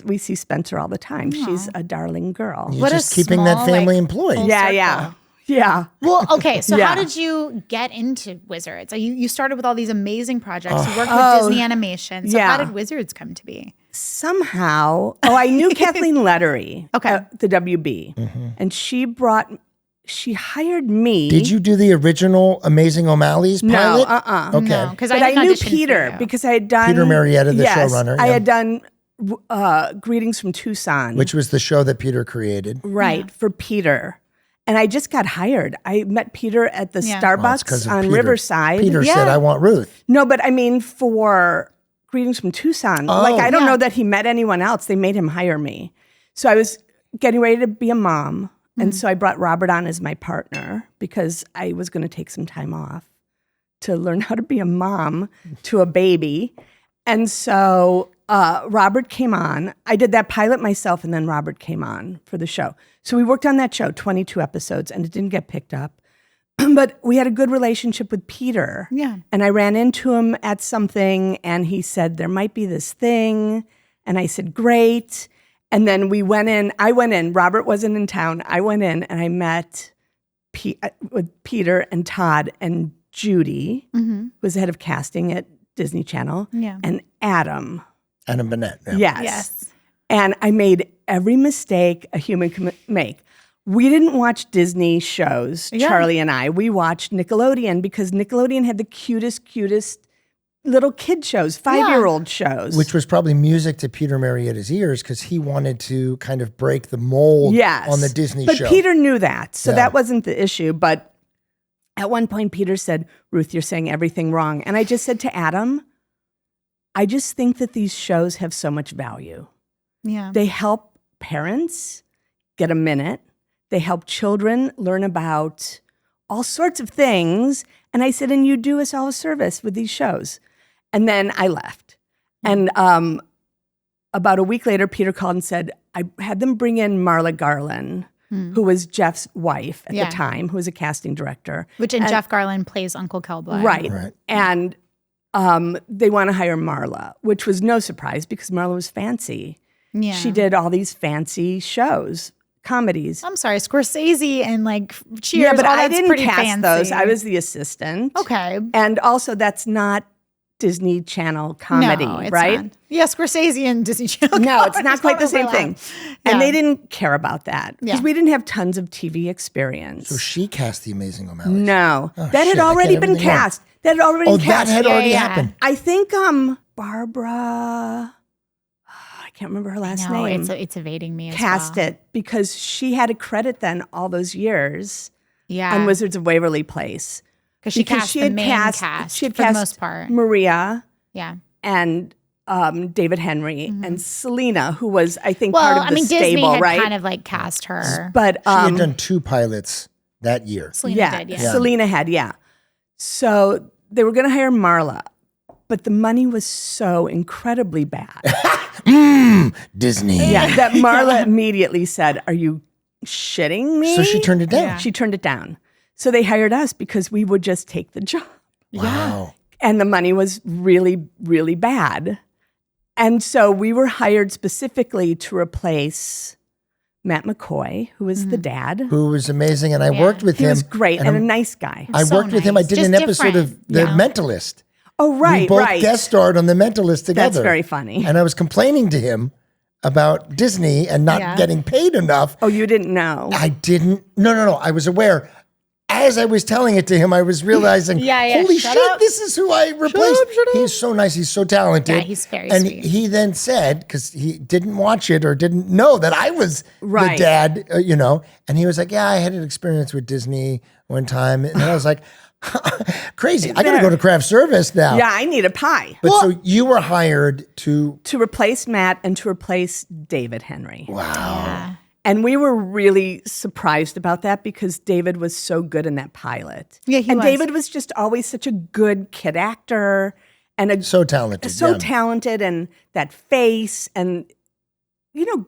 Speaker 3: we see Spencer all the time. She's a darling girl.
Speaker 2: You're
Speaker 1: What a
Speaker 2: just keeping that
Speaker 1: small,
Speaker 2: family
Speaker 1: like,
Speaker 2: employed.
Speaker 1: full
Speaker 3: Yeah.
Speaker 1: Well, okay. So
Speaker 3: Yeah.
Speaker 1: how did you get into Wizards? You started with all these amazing projects. You worked with Disney Animation. So how did Wizards come to be?
Speaker 3: Somehow, I knew Kathleen Lettery at the WB. And she hired me.
Speaker 2: Did you do the original Amazing O'Malley's pilot?
Speaker 3: No,
Speaker 2: Okay.
Speaker 1: No, because
Speaker 3: But I knew Peter because I had done
Speaker 2: Peter Marietta, the showrunner,
Speaker 3: I
Speaker 2: yeah.
Speaker 3: had done Greetings from Tucson,
Speaker 2: Which was the show that Peter created.
Speaker 3: right for Peter, and I just got hired. I met Peter at the
Speaker 1: Yeah.
Speaker 2: Well, it's 'cause
Speaker 3: Starbucks
Speaker 2: of
Speaker 3: on
Speaker 2: Peter.
Speaker 3: Riverside.
Speaker 2: Peter said, I want Ruth.
Speaker 3: No, but I mean for Greetings from Tucson. Like I don't know that he met anyone else. They made him hire me. So I was getting ready to be a mom. And so I brought Robert on as my partner because I was going to take some time off to learn how to be a mom to a baby. And so Robert came on. I did that pilot myself, and then Robert came on for the show. So we worked on that show, 22 episodes, and it didn't get picked up. But we had a good relationship with Peter.
Speaker 1: Yeah.
Speaker 3: And I ran into him at something, and he said, there might be this thing. And I said, great. And then we went in. I went in. Robert wasn't in town. I went in, and I met with Peter and Todd and Judy, who was the head of casting at Disney Channel, and Adam.
Speaker 2: Adam Bennett. Yeah.
Speaker 1: Yes.
Speaker 3: And I made every mistake a human can make. We didn't watch Disney shows, Charlie and I. We watched Nickelodeon because Nickelodeon had the cutest little kid shows, 5-year-old shows.
Speaker 2: Which was probably music to Peter Marietta's ears because he wanted to kind of break the mold on the Disney show.
Speaker 3: But Peter knew that, so that wasn't the issue. But at one point, Peter said, Ruth, you're saying everything wrong. And I just said to Adam, I just think that these shows have so much value.
Speaker 1: Yeah.
Speaker 3: They help parents get a minute. They help children learn about all sorts of things. And I said, and you do us all a service with these shows. And then I left. And about a week later, Peter called and said, I had them bring in Marla Garland, who was Jeff's wife at the time, who was a casting director.
Speaker 1: Jeff Garland plays Uncle Kelby.
Speaker 3: Right. And they want to hire Marla, which was no surprise because Marla was fancy.
Speaker 1: Yeah.
Speaker 3: She did all these fancy shows, comedies.
Speaker 1: I'm sorry, Scorsese and like Cheers.
Speaker 3: Yeah, but
Speaker 1: all
Speaker 3: I
Speaker 1: that's
Speaker 3: didn't
Speaker 1: pretty
Speaker 3: cast
Speaker 1: fancy.
Speaker 3: those. I was the assistant.
Speaker 1: Okay.
Speaker 3: And also that's not Disney Channel comedy,
Speaker 1: No, it's
Speaker 3: right?
Speaker 1: not. Yeah, Scorsese and Disney Channel.
Speaker 3: No, it's not quite the same
Speaker 1: overlap.
Speaker 3: thing. And they didn't care about that because
Speaker 1: Yeah.
Speaker 3: we didn't have tons of TV experience.
Speaker 2: So she cast the Amazing O'Malley.
Speaker 3: No, that
Speaker 2: shit,
Speaker 3: had
Speaker 2: I
Speaker 3: already
Speaker 2: get
Speaker 3: been
Speaker 2: everything wrong.
Speaker 3: cast. That had already
Speaker 2: Oh,
Speaker 3: been
Speaker 2: that
Speaker 3: cast.
Speaker 2: had already
Speaker 1: yeah.
Speaker 2: happened.
Speaker 3: I think Barbara, I can't remember her last
Speaker 1: No,
Speaker 3: name.
Speaker 1: it's evading me as
Speaker 3: Cast
Speaker 1: well.
Speaker 3: it because she had a credit then all those years
Speaker 1: Yeah.
Speaker 3: on Wizards of Waverly Place.
Speaker 1: Because she cast the main cast
Speaker 3: She had
Speaker 1: for the
Speaker 3: cast
Speaker 1: most part.
Speaker 3: Maria
Speaker 1: Yeah.
Speaker 3: and David Henry and Selena, who was, I think,
Speaker 1: Well,
Speaker 3: part of
Speaker 1: I
Speaker 3: the
Speaker 1: mean,
Speaker 3: stable,
Speaker 1: Disney had
Speaker 3: right?
Speaker 1: kind of like cast her.
Speaker 3: But
Speaker 2: She had done 2 pilots that year.
Speaker 1: Selena did, yeah.
Speaker 3: Selena had, So they were going to hire Marla, but the money was so incredibly bad.
Speaker 2: Disney.
Speaker 3: Yeah, that Marla immediately said, "Are you shitting me?"
Speaker 2: So she turned it down.
Speaker 1: Yeah.
Speaker 3: She turned it down. So they hired us because we would just take the job.
Speaker 2: Wow.
Speaker 3: And the money was really, really bad. And so we were hired specifically to replace Matt McCoy, who was the dad.
Speaker 2: Who was amazing. And I worked with
Speaker 3: He
Speaker 2: him.
Speaker 3: was great and a nice guy.
Speaker 2: I
Speaker 1: So
Speaker 2: worked with him. I
Speaker 1: nice.
Speaker 2: did
Speaker 1: Just
Speaker 2: an episode of
Speaker 1: different,
Speaker 2: The
Speaker 1: you know?
Speaker 2: Mentalist.
Speaker 3: Oh, right,
Speaker 2: We both
Speaker 3: right.
Speaker 2: guest starred on The Mentalist together.
Speaker 3: That's very funny.
Speaker 2: And I was complaining to him about Disney and not
Speaker 1: Yeah.
Speaker 2: getting paid enough.
Speaker 3: Oh, you didn't know?
Speaker 2: I didn't. No. I was aware. As I was telling it to him, I was realizing,
Speaker 1: Yeah,
Speaker 2: holy
Speaker 1: shut
Speaker 2: shit,
Speaker 1: up.
Speaker 2: this is who I replaced. He's so nice. He's so talented.
Speaker 1: Yeah, he's very
Speaker 2: and
Speaker 1: sweet.
Speaker 2: he then said, because he didn't watch it or didn't know that I was
Speaker 3: Right.
Speaker 2: the dad, and he was like, yeah, I had an experience with Disney one time. And I was like, crazy. I got to go to craft service now.
Speaker 3: Yeah, I need a pie.
Speaker 2: But so you were hired to,
Speaker 3: To replace Matt and to replace David Henry.
Speaker 2: wow.
Speaker 3: And we were really surprised about that because David was so good in that pilot.
Speaker 1: Yeah, he
Speaker 3: and
Speaker 1: was.
Speaker 3: David was just always such a good kid actor and
Speaker 2: So talented. yeah.
Speaker 3: talented and that face and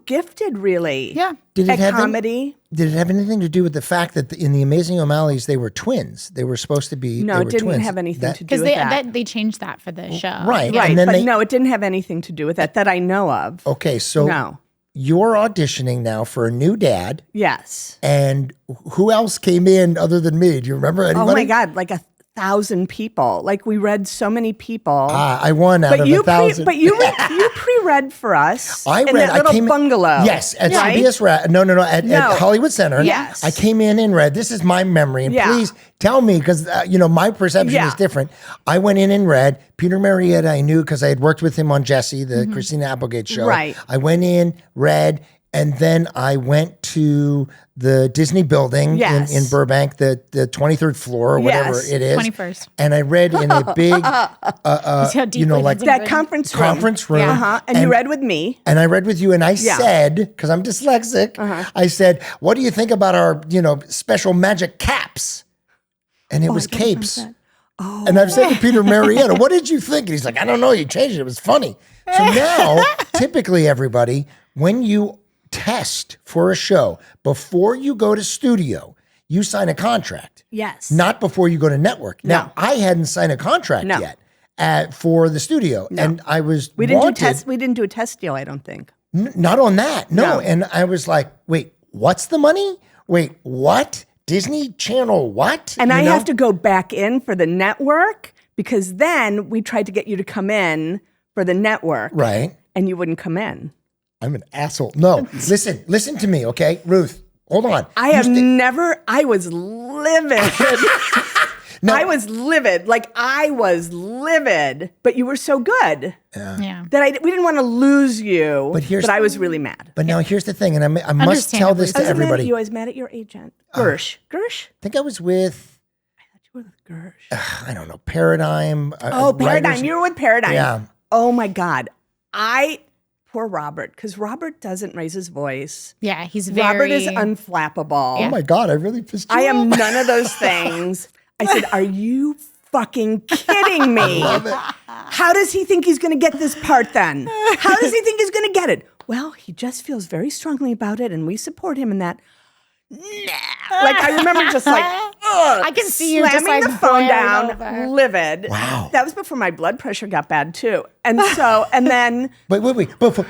Speaker 3: gifted really.
Speaker 1: Yeah.
Speaker 2: Did it
Speaker 3: At
Speaker 2: have
Speaker 3: comedy.
Speaker 2: Did it have anything to do with the fact that in the Amazing O'Malleys they were twins? They were supposed to be.
Speaker 3: No,
Speaker 2: they
Speaker 3: it
Speaker 2: were
Speaker 3: didn't
Speaker 2: twins.
Speaker 3: have anything
Speaker 2: That-
Speaker 3: to do
Speaker 1: Because
Speaker 3: with that.
Speaker 1: they changed that for the show.
Speaker 2: Right.
Speaker 3: Right,
Speaker 2: And then
Speaker 3: but no, it didn't have anything to do with that I know of.
Speaker 2: Okay, so
Speaker 3: No.
Speaker 2: you're auditioning now for a new dad,
Speaker 3: Yes.
Speaker 2: and who else came in other than me? Do you remember anybody?
Speaker 3: Oh my God, like 1,000 people. Like we read so many people.
Speaker 2: I won out of 1,000.
Speaker 3: But you pre-read for us
Speaker 2: I
Speaker 3: in
Speaker 2: read.
Speaker 3: that little
Speaker 2: I came
Speaker 3: bungalow.
Speaker 2: Yes, at
Speaker 3: right?
Speaker 2: CBS. At
Speaker 3: No.
Speaker 2: Hollywood Center.
Speaker 3: Yes.
Speaker 2: I came in and read. This is my memory, and
Speaker 3: Yeah.
Speaker 2: please tell me because my perception
Speaker 3: Yeah.
Speaker 2: is different. I went in and read. Peter Marietta, I knew because I had worked with him on Jesse, the Christina Applegate show.
Speaker 3: Right.
Speaker 2: I went in, read. And then I went to the Disney building
Speaker 3: Yes.
Speaker 2: in Burbank, the 23rd floor or whatever
Speaker 3: Yes.
Speaker 2: it is.
Speaker 1: 21st.
Speaker 2: And I read in a big,
Speaker 1: See how deeply
Speaker 2: like
Speaker 1: that's
Speaker 3: That
Speaker 1: ingrained?
Speaker 3: conference room.
Speaker 2: conference room.
Speaker 3: Uh-huh. And you read with me.
Speaker 2: And I read with you, and I
Speaker 3: Yeah.
Speaker 2: said, because I'm dyslexic, I said, "What do you think about our, special magic caps?" And it was capes. And I've said to Peter Marietta, "What did you think?" And he's like, "I don't know. You changed it. It was funny." So now, typically, everybody, when you test for a show before you go to studio, you sign a contract.
Speaker 3: Yes.
Speaker 2: Not before you go to network.
Speaker 3: No.
Speaker 2: Now, I hadn't signed a contract
Speaker 3: No.
Speaker 2: yet for the studio, and I was
Speaker 3: We didn't
Speaker 2: wanted,
Speaker 3: We didn't do a test deal, I don't think.
Speaker 2: not on that. No.
Speaker 3: No.
Speaker 2: And I was like, wait, what's the money? Wait, what? Disney Channel, what?
Speaker 3: And
Speaker 2: You
Speaker 3: I
Speaker 2: know?
Speaker 3: have to go back in for the network because then we tried to get you to come in for the network.
Speaker 2: Right.
Speaker 3: And you wouldn't come in.
Speaker 2: I'm an asshole. No, listen to me, okay? Ruth, hold on.
Speaker 3: I have never, I was livid.
Speaker 2: No.
Speaker 3: I was livid. Like I was livid, but you were so good
Speaker 1: Yeah.
Speaker 3: that we didn't want to lose you.
Speaker 2: But
Speaker 3: I was really mad.
Speaker 2: But now here's the thing, and I must tell this to
Speaker 3: I was mad at
Speaker 2: everybody.
Speaker 3: you. I was mad at your agent. Gersh. Gersh?
Speaker 2: I think I was with,
Speaker 3: You were with Gersh.
Speaker 2: I don't know, Paradigm.
Speaker 3: Oh, Paradigm.
Speaker 2: writers-
Speaker 3: You were with Paradigm.
Speaker 2: Yeah.
Speaker 3: Oh my God. Poor Robert, because Robert doesn't raise his voice.
Speaker 1: Yeah, he's very.
Speaker 3: Robert is unflappable.
Speaker 2: Oh my God, I really pissed you
Speaker 3: I am
Speaker 2: off.
Speaker 3: none of those things. I said, are you fucking kidding me? How does he think he's going to get this part then? How does he think he's going to get it? Well, he just feels very strongly about it and we support him in that. Nah. Like, I remember just like,
Speaker 1: I can see you just
Speaker 3: slamming
Speaker 1: like
Speaker 3: the phone
Speaker 1: glaring
Speaker 3: down,
Speaker 1: over.
Speaker 3: livid.
Speaker 2: Wow.
Speaker 3: That was before my blood pressure got bad too. And so, and then
Speaker 2: Wait.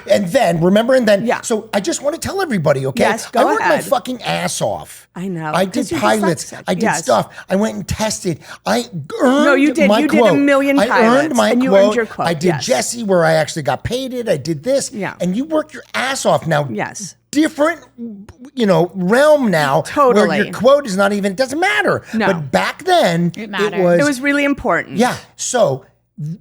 Speaker 2: And then, remember,
Speaker 3: Yeah.
Speaker 2: So I just want to tell everybody, okay?
Speaker 3: Yes, go
Speaker 2: I worked my
Speaker 3: ahead.
Speaker 2: fucking ass off.
Speaker 3: I know,
Speaker 2: I did
Speaker 3: 'cause you're
Speaker 2: pilots.
Speaker 3: dyslexic.
Speaker 2: I did
Speaker 3: Yes.
Speaker 2: stuff. I went and tested. I earned
Speaker 3: you did.
Speaker 2: my
Speaker 3: You did
Speaker 2: quote.
Speaker 3: a million
Speaker 2: I
Speaker 3: pilots,
Speaker 2: earned my
Speaker 3: and you
Speaker 2: quote.
Speaker 3: earned your quote,
Speaker 2: I did
Speaker 3: yes.
Speaker 2: Jesse where I actually got paid it. I did this.
Speaker 3: Yeah.
Speaker 2: And you worked your ass off. Now,
Speaker 3: Yes.
Speaker 2: different, realm now.
Speaker 3: Totally.
Speaker 2: Where your quote is not even, it doesn't matter.
Speaker 3: No.
Speaker 2: But back then,
Speaker 1: It mattered.
Speaker 3: it was really important.
Speaker 2: yeah. So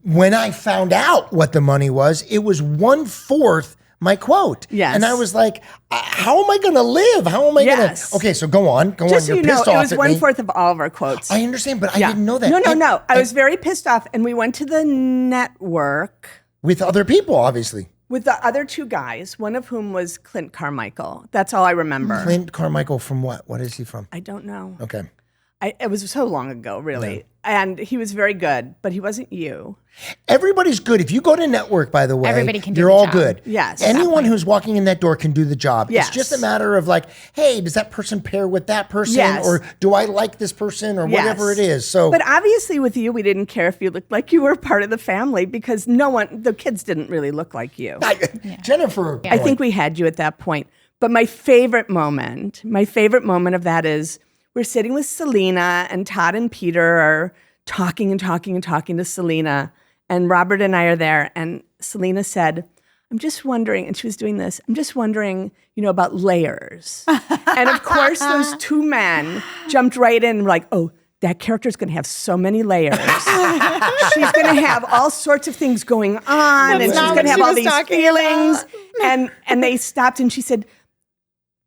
Speaker 2: when I found out what the money was, it was 1/4 my quote.
Speaker 3: Yes.
Speaker 2: And I was like, how am I going to live? How am I
Speaker 3: Yes.
Speaker 2: going to? Okay, so go on.
Speaker 3: Just so
Speaker 2: You're
Speaker 3: you know,
Speaker 2: pissed
Speaker 3: it
Speaker 2: off
Speaker 3: was
Speaker 2: at me.
Speaker 3: 1/4 of all of our quotes.
Speaker 2: I understand, but I didn't know that.
Speaker 3: No. I was very pissed off. And we went to the network
Speaker 2: With other people, obviously.
Speaker 3: with the other two guys, one of whom was Clint Carmichael. That's all I remember.
Speaker 2: Clint Carmichael from what? What is he from?
Speaker 3: I don't know.
Speaker 2: Okay.
Speaker 3: It was so long ago, really. And he was very good, but he wasn't you.
Speaker 2: Everybody's good. If you go to network, by the way,
Speaker 1: Everybody can do
Speaker 2: you're
Speaker 1: the
Speaker 2: all
Speaker 1: job.
Speaker 2: good.
Speaker 3: Yes.
Speaker 2: Anyone who's walking in that door can do the job.
Speaker 3: Yes.
Speaker 2: It's just a matter of like, hey, does that person pair with that person?
Speaker 3: Yes.
Speaker 2: Or do I like this person or whatever it is? So,
Speaker 3: But obviously with you, we didn't care if you looked like you were part of the family because the kids didn't really look like you.
Speaker 2: Jennifer,
Speaker 3: I think we had you at that point. But my favorite moment of that is we're sitting with Selena and Todd and Peter are talking to Selena. And Robert and I are there. And Selena said, I'm just wondering, and she was doing this, I'm just wondering, about layers. And of course, those two men jumped right in and were like, oh, that character's going to have so many layers. She's going to have all sorts of things going on, and she's
Speaker 1: not
Speaker 3: going to
Speaker 1: what
Speaker 3: have
Speaker 1: she
Speaker 3: all
Speaker 1: was
Speaker 3: these
Speaker 1: talking
Speaker 3: feelings. And they stopped, and she said,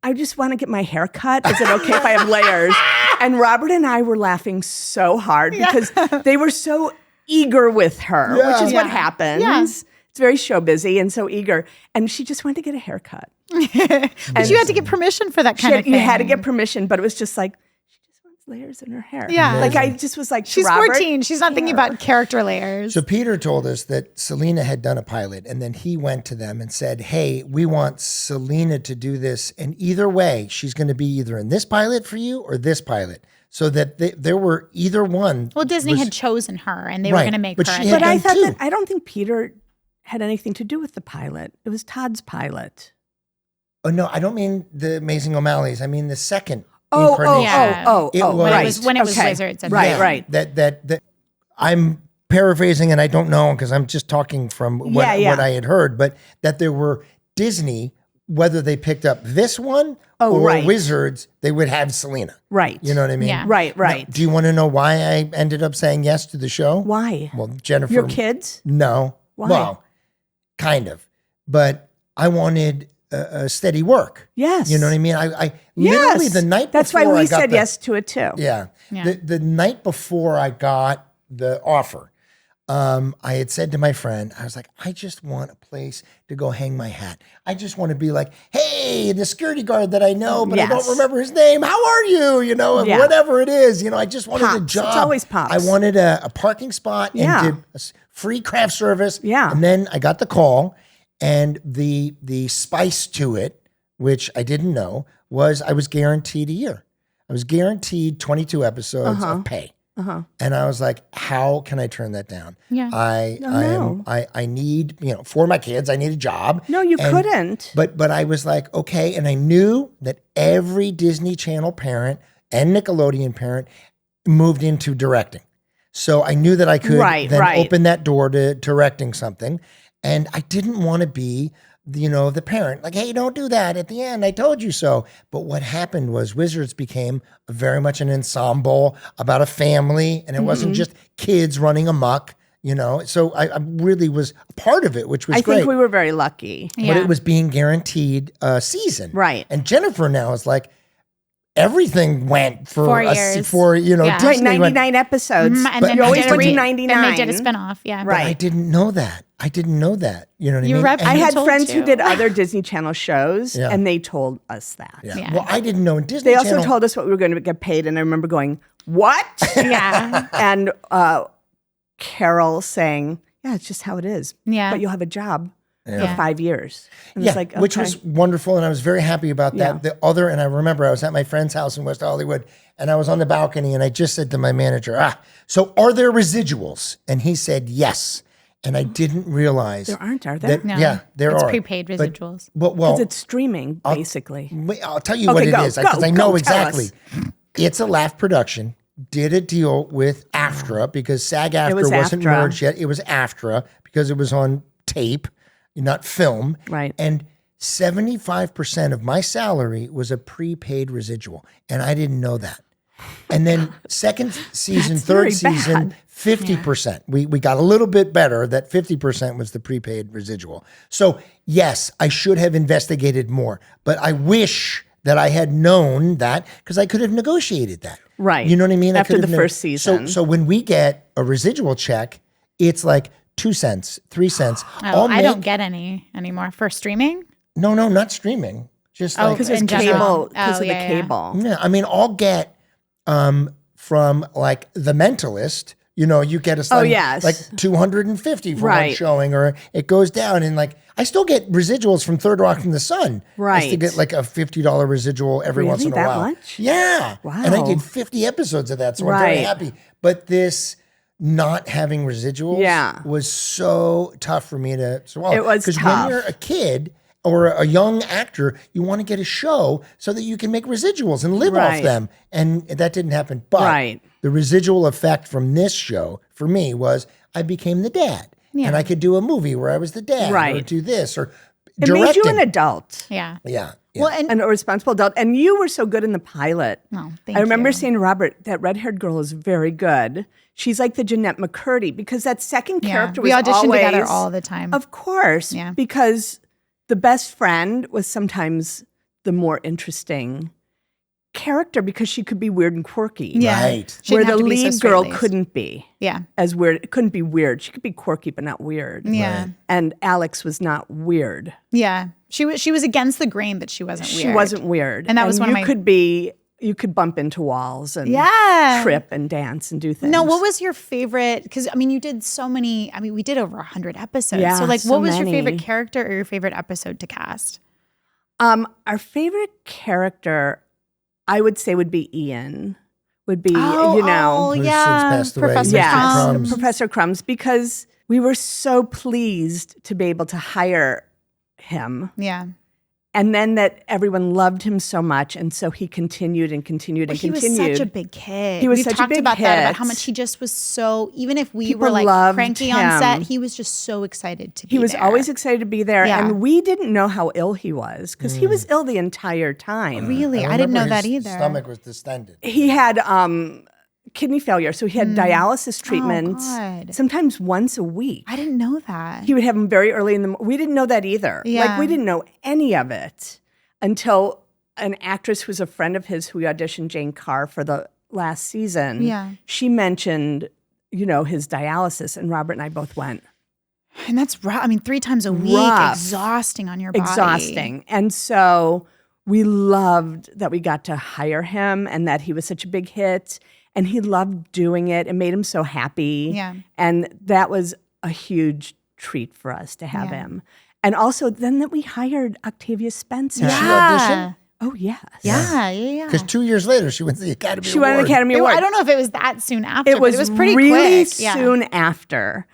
Speaker 3: I just want to get my hair cut. Is it okay if I have layers? And Robert and I were laughing so hard because they were so eager with her, which is what happens.
Speaker 1: Yeah.
Speaker 3: It's very show busy and so eager. And she just wanted to get a haircut.
Speaker 1: But you had to get permission for that kind of thing.
Speaker 3: You had to get permission, but it was just like, she just wants layers in her hair.
Speaker 1: Yeah.
Speaker 3: Like I just was like,
Speaker 1: She's
Speaker 3: Robert,
Speaker 1: 14. She's not thinking about character layers.
Speaker 2: So Peter told us that Selena had done a pilot, and then he went to them and said, hey, we want Selena to do this. And either way, she's going to be either in this pilot for you or this pilot. So that there were either one.
Speaker 1: Well, Disney had chosen her, and they were
Speaker 2: Right,
Speaker 1: going to make
Speaker 2: but
Speaker 1: her.
Speaker 2: she
Speaker 1: in
Speaker 2: had
Speaker 3: But I
Speaker 2: done
Speaker 3: thought
Speaker 2: too.
Speaker 3: that I don't think Peter had anything to do with the pilot. It was Todd's pilot.
Speaker 2: Oh, no, I don't mean the Amazing O'Malley's. I mean the second
Speaker 3: Oh,
Speaker 2: incarnation.
Speaker 1: Yeah.
Speaker 2: It was-
Speaker 1: when it was
Speaker 3: Okay.
Speaker 1: Wizards of
Speaker 3: Right,
Speaker 1: Waverly.
Speaker 3: right.
Speaker 2: That I'm paraphrasing, and I don't know because I'm just talking from what I had heard, but that there were Disney, whether they picked up this one or
Speaker 3: right.
Speaker 2: Wizards, they would have Selena.
Speaker 3: Right.
Speaker 2: You know what I mean?
Speaker 1: Yeah.
Speaker 3: Right.
Speaker 2: Now, do you want to know why I ended up saying yes to the show?
Speaker 3: Why?
Speaker 2: Well, Jennifer.
Speaker 3: Your kids?
Speaker 2: No.
Speaker 3: Why?
Speaker 2: Well, kind of. But I wanted a steady work.
Speaker 3: Yes.
Speaker 2: You know what I mean? I literally the night
Speaker 3: That's
Speaker 2: before
Speaker 3: why we
Speaker 2: I got
Speaker 3: said
Speaker 2: the-
Speaker 3: yes to it too.
Speaker 2: Yeah.
Speaker 1: Yeah.
Speaker 2: The night before I got the offer, I had said to my friend, I was like, I just want a place to go hang my hat. I just want to be like, hey, the security guard that I know, but I
Speaker 3: Yes.
Speaker 2: don't remember his name. How are you?
Speaker 3: Yeah.
Speaker 2: Whatever it is. I just wanted a
Speaker 3: Pops.
Speaker 2: job.
Speaker 3: It's always pops.
Speaker 2: I wanted a parking spot
Speaker 3: Yeah.
Speaker 2: and free craft service.
Speaker 3: Yeah.
Speaker 2: And then I got the call, and the spice to it, which I didn't know, was I was guaranteed a year. I was guaranteed 22 episodes of pay. And I was like, how can I turn that down?
Speaker 1: Yeah.
Speaker 2: I need, for my kids, I need a job.
Speaker 3: No, you couldn't.
Speaker 2: But I was like, okay. And I knew that every Disney Channel parent and Nickelodeon parent moved into directing. So I knew that I could open that door to directing something. And I didn't want to be, the parent, like, hey, don't do that at the end. I told you so. But what happened was Wizards became very much an ensemble about a family, and it wasn't just kids running amok, So I really was a part of it, which was great.
Speaker 3: I think we were very lucky.
Speaker 2: But it was being guaranteed a season.
Speaker 3: Right.
Speaker 2: And Jennifer now is like, everything went for
Speaker 1: 4
Speaker 2: us
Speaker 1: years.
Speaker 2: for,
Speaker 1: Yeah.
Speaker 3: Right,
Speaker 2: Disney went-
Speaker 3: 99 episodes.
Speaker 1: And
Speaker 2: But
Speaker 1: then
Speaker 3: you
Speaker 1: they
Speaker 3: always
Speaker 1: did
Speaker 3: went to
Speaker 1: and
Speaker 3: 99.
Speaker 1: they did a spinoff. Yeah.
Speaker 3: Right.
Speaker 2: I didn't know that. You know what I mean?
Speaker 1: repped
Speaker 3: I
Speaker 1: He
Speaker 3: had
Speaker 1: told
Speaker 3: friends who
Speaker 1: you.
Speaker 3: did other Disney Channel shows,
Speaker 2: Yeah.
Speaker 3: and they told us that.
Speaker 2: Yeah.
Speaker 1: Yeah.
Speaker 2: Well, I didn't know in Disney
Speaker 3: They also
Speaker 2: Channel.
Speaker 3: told us what we were going to get paid, and I remember going, what?
Speaker 1: Yeah.
Speaker 3: And Carol saying, yeah, it's just how it is.
Speaker 1: Yeah.
Speaker 3: But you'll have a job. for 5 years. And
Speaker 2: Yeah,
Speaker 3: it's like,
Speaker 2: which
Speaker 3: okay.
Speaker 2: was wonderful, and I was very happy about that.
Speaker 3: Yeah.
Speaker 2: And I remember I was at my friend's house in West Hollywood, and I was on the balcony, and I just said to my manager, so are there residuals? And he said, yes. And I didn't realize.
Speaker 3: There aren't, are there?
Speaker 1: No,
Speaker 2: Yeah, there
Speaker 1: it's
Speaker 2: are.
Speaker 1: prepaid residuals.
Speaker 2: Well,
Speaker 3: Because it's streaming, basically.
Speaker 2: I'll tell you what it is, because I know exactly. It's a Laugh production. Did a deal with AFTRA because SAG-AFTRA wasn't
Speaker 3: AFTRA.
Speaker 2: merged yet. It was AFTRA because it was on tape, not film.
Speaker 3: Right.
Speaker 2: And 75% of my salary was a prepaid residual, and I didn't know that. And then second season,
Speaker 3: That's
Speaker 2: third
Speaker 3: very
Speaker 2: season,
Speaker 3: bad.
Speaker 2: 50%. We got a little bit better. That 50% was the prepaid residual. So yes, I should have investigated more, but I wish that I had known that because I could have negotiated that.
Speaker 3: Right.
Speaker 2: You know what I mean?
Speaker 3: After
Speaker 2: I could
Speaker 3: the
Speaker 2: have
Speaker 3: first season.
Speaker 2: So when we get a residual check, it's like 2 cents, 3 cents.
Speaker 1: I don't get any anymore for streaming.
Speaker 2: No, not streaming. Just like
Speaker 3: Because there's
Speaker 1: in general.
Speaker 3: cable, because of the
Speaker 1: Yeah.
Speaker 3: cable.
Speaker 2: yeah, I mean, I'll get from like The Mentalist. You know, you get a
Speaker 3: yes.
Speaker 2: like 250 for one
Speaker 3: Right.
Speaker 2: showing, or it goes down, and like I still get residuals from Third Rock from the Sun. I
Speaker 3: Right.
Speaker 2: still get like a $50 residual every once in a
Speaker 3: Really? That
Speaker 2: while.
Speaker 3: much?
Speaker 2: Yeah.
Speaker 3: Wow.
Speaker 2: And I did 50 episodes of that, so I'm very
Speaker 3: Right.
Speaker 2: happy. But this not having residuals was so tough for me to swallow.
Speaker 3: It was
Speaker 2: because
Speaker 3: tough.
Speaker 2: when you're a kid or a young actor, you want to get a show so that you can make residuals and live off
Speaker 3: Right.
Speaker 2: them. And that didn't happen. But
Speaker 3: Right.
Speaker 2: the residual effect from this show for me was I became the dad. And I could do a movie where I was the dad or
Speaker 3: Right.
Speaker 2: do this or
Speaker 3: It
Speaker 2: directing.
Speaker 3: made you an adult.
Speaker 1: Yeah.
Speaker 2: Yeah.
Speaker 1: Well, and
Speaker 3: A responsible adult. And you were so good in the pilot.
Speaker 1: Oh, thank
Speaker 3: I remember
Speaker 1: you.
Speaker 3: saying to Robert, that red-haired girl is very good. She's like the Jeanette McCurdy, because that second character
Speaker 1: we
Speaker 3: was
Speaker 1: auditioned
Speaker 3: always,
Speaker 1: together all the time.
Speaker 3: Of course.
Speaker 1: Yeah.
Speaker 3: Because the best friend was sometimes the more interesting character because she could be weird and quirky.
Speaker 1: Yeah.
Speaker 2: Right.
Speaker 1: She
Speaker 3: Where
Speaker 1: didn't
Speaker 3: the
Speaker 1: have to be so
Speaker 3: lead girl
Speaker 1: straight-laced.
Speaker 3: couldn't be
Speaker 1: Yeah.
Speaker 3: as weird. It couldn't be weird. She could be quirky, but not weird.
Speaker 1: Yeah.
Speaker 3: And Alex was not weird.
Speaker 1: Yeah. She was against the grain, but she wasn't weird.
Speaker 3: She wasn't weird.
Speaker 1: And that was one of my-
Speaker 3: you could bump into walls and
Speaker 1: Yeah.
Speaker 3: trip and dance and do things.
Speaker 1: No, what was your favorite? Because, I mean, you did so many. I mean, we did over 100 episodes.
Speaker 3: Yeah,
Speaker 1: so, like,
Speaker 3: so
Speaker 1: what was your
Speaker 3: many.
Speaker 1: favorite character or your favorite episode to cast?
Speaker 3: Our favorite character, I would say, would be Ian. Would be,
Speaker 1: Oh,
Speaker 2: Who's since
Speaker 1: yeah.
Speaker 2: passed away.
Speaker 1: Professor
Speaker 2: Mr.
Speaker 1: Crumbs.
Speaker 2: Crumbs.
Speaker 3: Professor Crumbs, because we were so pleased to be able to hire him.
Speaker 1: Yeah.
Speaker 3: And then that everyone loved him so much. And so he continued and continued and
Speaker 1: He was
Speaker 3: continued.
Speaker 1: such a big kid.
Speaker 3: He was
Speaker 1: We've
Speaker 3: such a
Speaker 1: talked
Speaker 3: big
Speaker 1: about that, about
Speaker 3: hit.
Speaker 1: how much he just was so, even if we
Speaker 3: People
Speaker 1: were like
Speaker 3: loved
Speaker 1: cranky on set,
Speaker 3: him.
Speaker 1: he was just so excited to be
Speaker 3: He was
Speaker 1: there.
Speaker 3: always excited to be there.
Speaker 1: Yeah.
Speaker 3: And we didn't know how ill he was because he was ill the entire time.
Speaker 1: Really? I didn't know
Speaker 2: remember
Speaker 1: that
Speaker 2: his
Speaker 1: either.
Speaker 2: Stomach was distended.
Speaker 3: He had kidney failure. So he had dialysis treatments
Speaker 1: God.
Speaker 3: sometimes once a week.
Speaker 1: I didn't know that.
Speaker 3: He would have them very early in the morning. We didn't know that either.
Speaker 1: Yeah.
Speaker 3: Like, we didn't know any of it until an actress who's a friend of his who auditioned Jane Carr for the last season.
Speaker 1: Yeah.
Speaker 3: She mentioned, his dialysis, and Robert and I both went.
Speaker 1: And that's rough. I mean, 3 times a week,
Speaker 3: Rough.
Speaker 1: exhausting on your body.
Speaker 3: Exhausting. And so we loved that we got to hire him and that he was such a big hit. And he loved doing it. It made him so happy.
Speaker 1: Yeah.
Speaker 3: And that was a huge treat for us to have
Speaker 1: Yeah.
Speaker 3: him. And also then that we hired Octavia Spencer.
Speaker 2: Did she
Speaker 1: Yeah.
Speaker 2: audition?
Speaker 3: Oh, yes.
Speaker 1: Yeah.
Speaker 2: Because 2 years later, she wins the Academy
Speaker 3: She
Speaker 2: Award.
Speaker 3: won an Academy Award.
Speaker 1: I don't know if it was that soon after,
Speaker 3: It was,
Speaker 1: but it was pretty
Speaker 3: really
Speaker 1: quick. Yeah.
Speaker 3: soon after.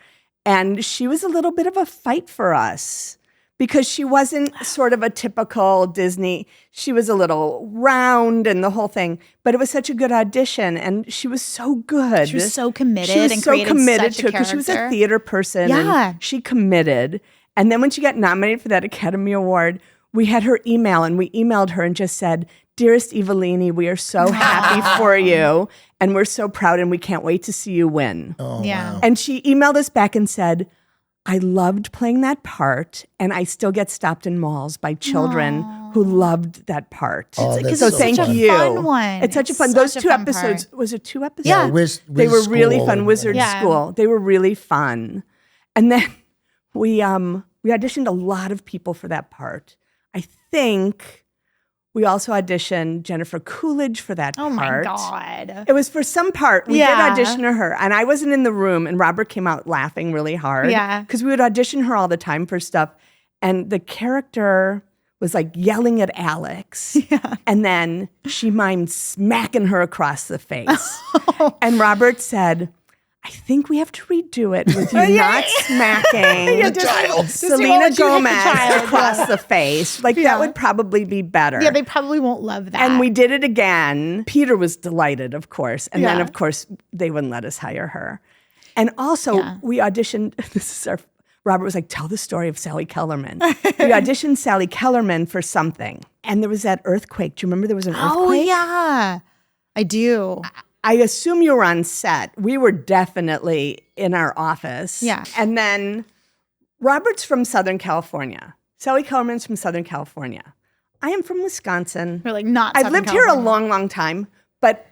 Speaker 3: And she was a little bit of a fight for us because she wasn't sort of a typical Disney. She was a little round and the whole thing, but it was such a good audition and she was so good.
Speaker 1: She was so committed
Speaker 3: She was
Speaker 1: and
Speaker 3: so
Speaker 1: created
Speaker 3: committed
Speaker 1: such
Speaker 3: to
Speaker 1: a
Speaker 3: it because she was a
Speaker 1: character.
Speaker 3: theater person.
Speaker 1: Yeah.
Speaker 3: And she committed. And then when she got nominated for that Academy Award, we had her email and we emailed her and just said, "Dearest Evelini, we are so happy for you and we're so proud and we can't wait to see you win."
Speaker 2: Oh,
Speaker 1: Yeah.
Speaker 2: wow.
Speaker 3: And she emailed us back and said, "I loved playing that part and I still get stopped in malls by children who loved that part."
Speaker 2: Oh, that's
Speaker 3: So
Speaker 2: so
Speaker 3: thank
Speaker 2: fun.
Speaker 3: you.
Speaker 1: Fun one.
Speaker 3: It's such a
Speaker 1: It's
Speaker 3: fun.
Speaker 1: such
Speaker 3: Those
Speaker 1: a
Speaker 3: 2
Speaker 1: fun
Speaker 3: episodes,
Speaker 1: part.
Speaker 3: was it 2 episodes?
Speaker 1: Yeah.
Speaker 3: They were really
Speaker 2: School
Speaker 3: fun.
Speaker 2: and-
Speaker 3: Wizard
Speaker 1: Yeah.
Speaker 3: School. They were really fun. And then we auditioned a lot of people for that part. I think we also auditioned Jennifer Coolidge for that
Speaker 1: Oh
Speaker 3: part.
Speaker 1: my God.
Speaker 3: It was for some part. We
Speaker 1: Yeah.
Speaker 3: did audition her, and I wasn't in the room, and Robert came out laughing really hard.
Speaker 1: Yeah.
Speaker 3: Because we would audition her all the time for stuff. And the character was like yelling at Alex.
Speaker 1: Yeah.
Speaker 3: And then she mimed smacking her across the face. And Robert said, I think we have to redo it with you not smacking
Speaker 2: The child.
Speaker 3: Selena Gomez
Speaker 1: child.
Speaker 3: across the face. Like, that would probably be better.
Speaker 1: Yeah, they probably won't love that.
Speaker 3: And we did it again. Peter was delighted, of course. And then,
Speaker 1: Yeah.
Speaker 3: of course, they wouldn't let us hire her. And also, we auditioned. Robert was like, tell the story of Sally Kellerman. We auditioned Sally Kellerman for something. And there was that earthquake. Do you remember there was an earthquake?
Speaker 1: Oh, yeah. I do.
Speaker 3: I assume you were on set. We were definitely in our office.
Speaker 1: Yeah.
Speaker 3: And then Robert's from Southern California. Sally Kellerman's from Southern California. I am from Wisconsin.
Speaker 1: We're like, not
Speaker 3: I've
Speaker 1: Southern
Speaker 3: lived here a
Speaker 1: California.
Speaker 3: long, long time, but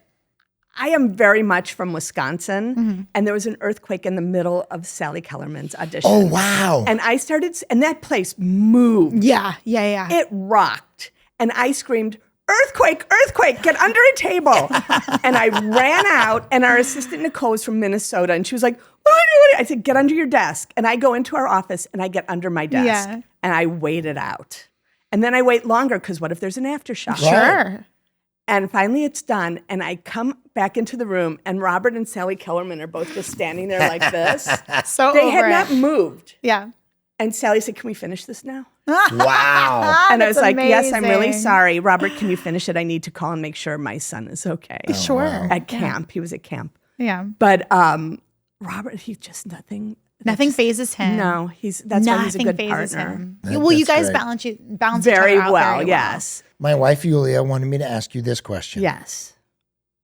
Speaker 3: I am very much from Wisconsin. And there was an earthquake in the middle of Sally Kellerman's audition.
Speaker 2: Oh, wow.
Speaker 3: And I started, and that place moved.
Speaker 1: Yeah.
Speaker 3: It rocked. And I screamed, earthquake, earthquake, get under a table. And I ran out, and our assistant Nicole was from Minnesota, and she was like, what do I do? I said, get under your desk. And I go into our office, and I get under my desk, and I wait it out. And then I wait longer, because what if there's an aftershock?
Speaker 1: Sure.
Speaker 3: And finally it's done, and I come back into the room, and Robert and Sally Kellerman are both just standing there like this.
Speaker 1: So
Speaker 3: They
Speaker 1: over
Speaker 3: had
Speaker 1: it.
Speaker 3: not moved.
Speaker 1: Yeah.
Speaker 3: And Sally said, can we finish this now?
Speaker 2: Wow.
Speaker 3: And I was
Speaker 1: That's
Speaker 3: like, yes, I'm really
Speaker 1: amazing.
Speaker 3: sorry. Robert, can you finish it? I need to call and make sure my son is okay.
Speaker 1: Sure.
Speaker 3: At camp. He was at camp.
Speaker 1: Yeah.
Speaker 3: But Robert, he's just nothing.
Speaker 1: Nothing phases him.
Speaker 3: No, that's why he's a
Speaker 1: Nothing
Speaker 3: good
Speaker 1: phases
Speaker 3: partner.
Speaker 1: him. Well, you
Speaker 2: That's
Speaker 1: guys
Speaker 2: great.
Speaker 1: balance
Speaker 3: Very
Speaker 1: each other out
Speaker 3: well,
Speaker 1: very
Speaker 3: yes.
Speaker 2: My wife, Yulia, wanted me to ask you this question.
Speaker 3: Yes.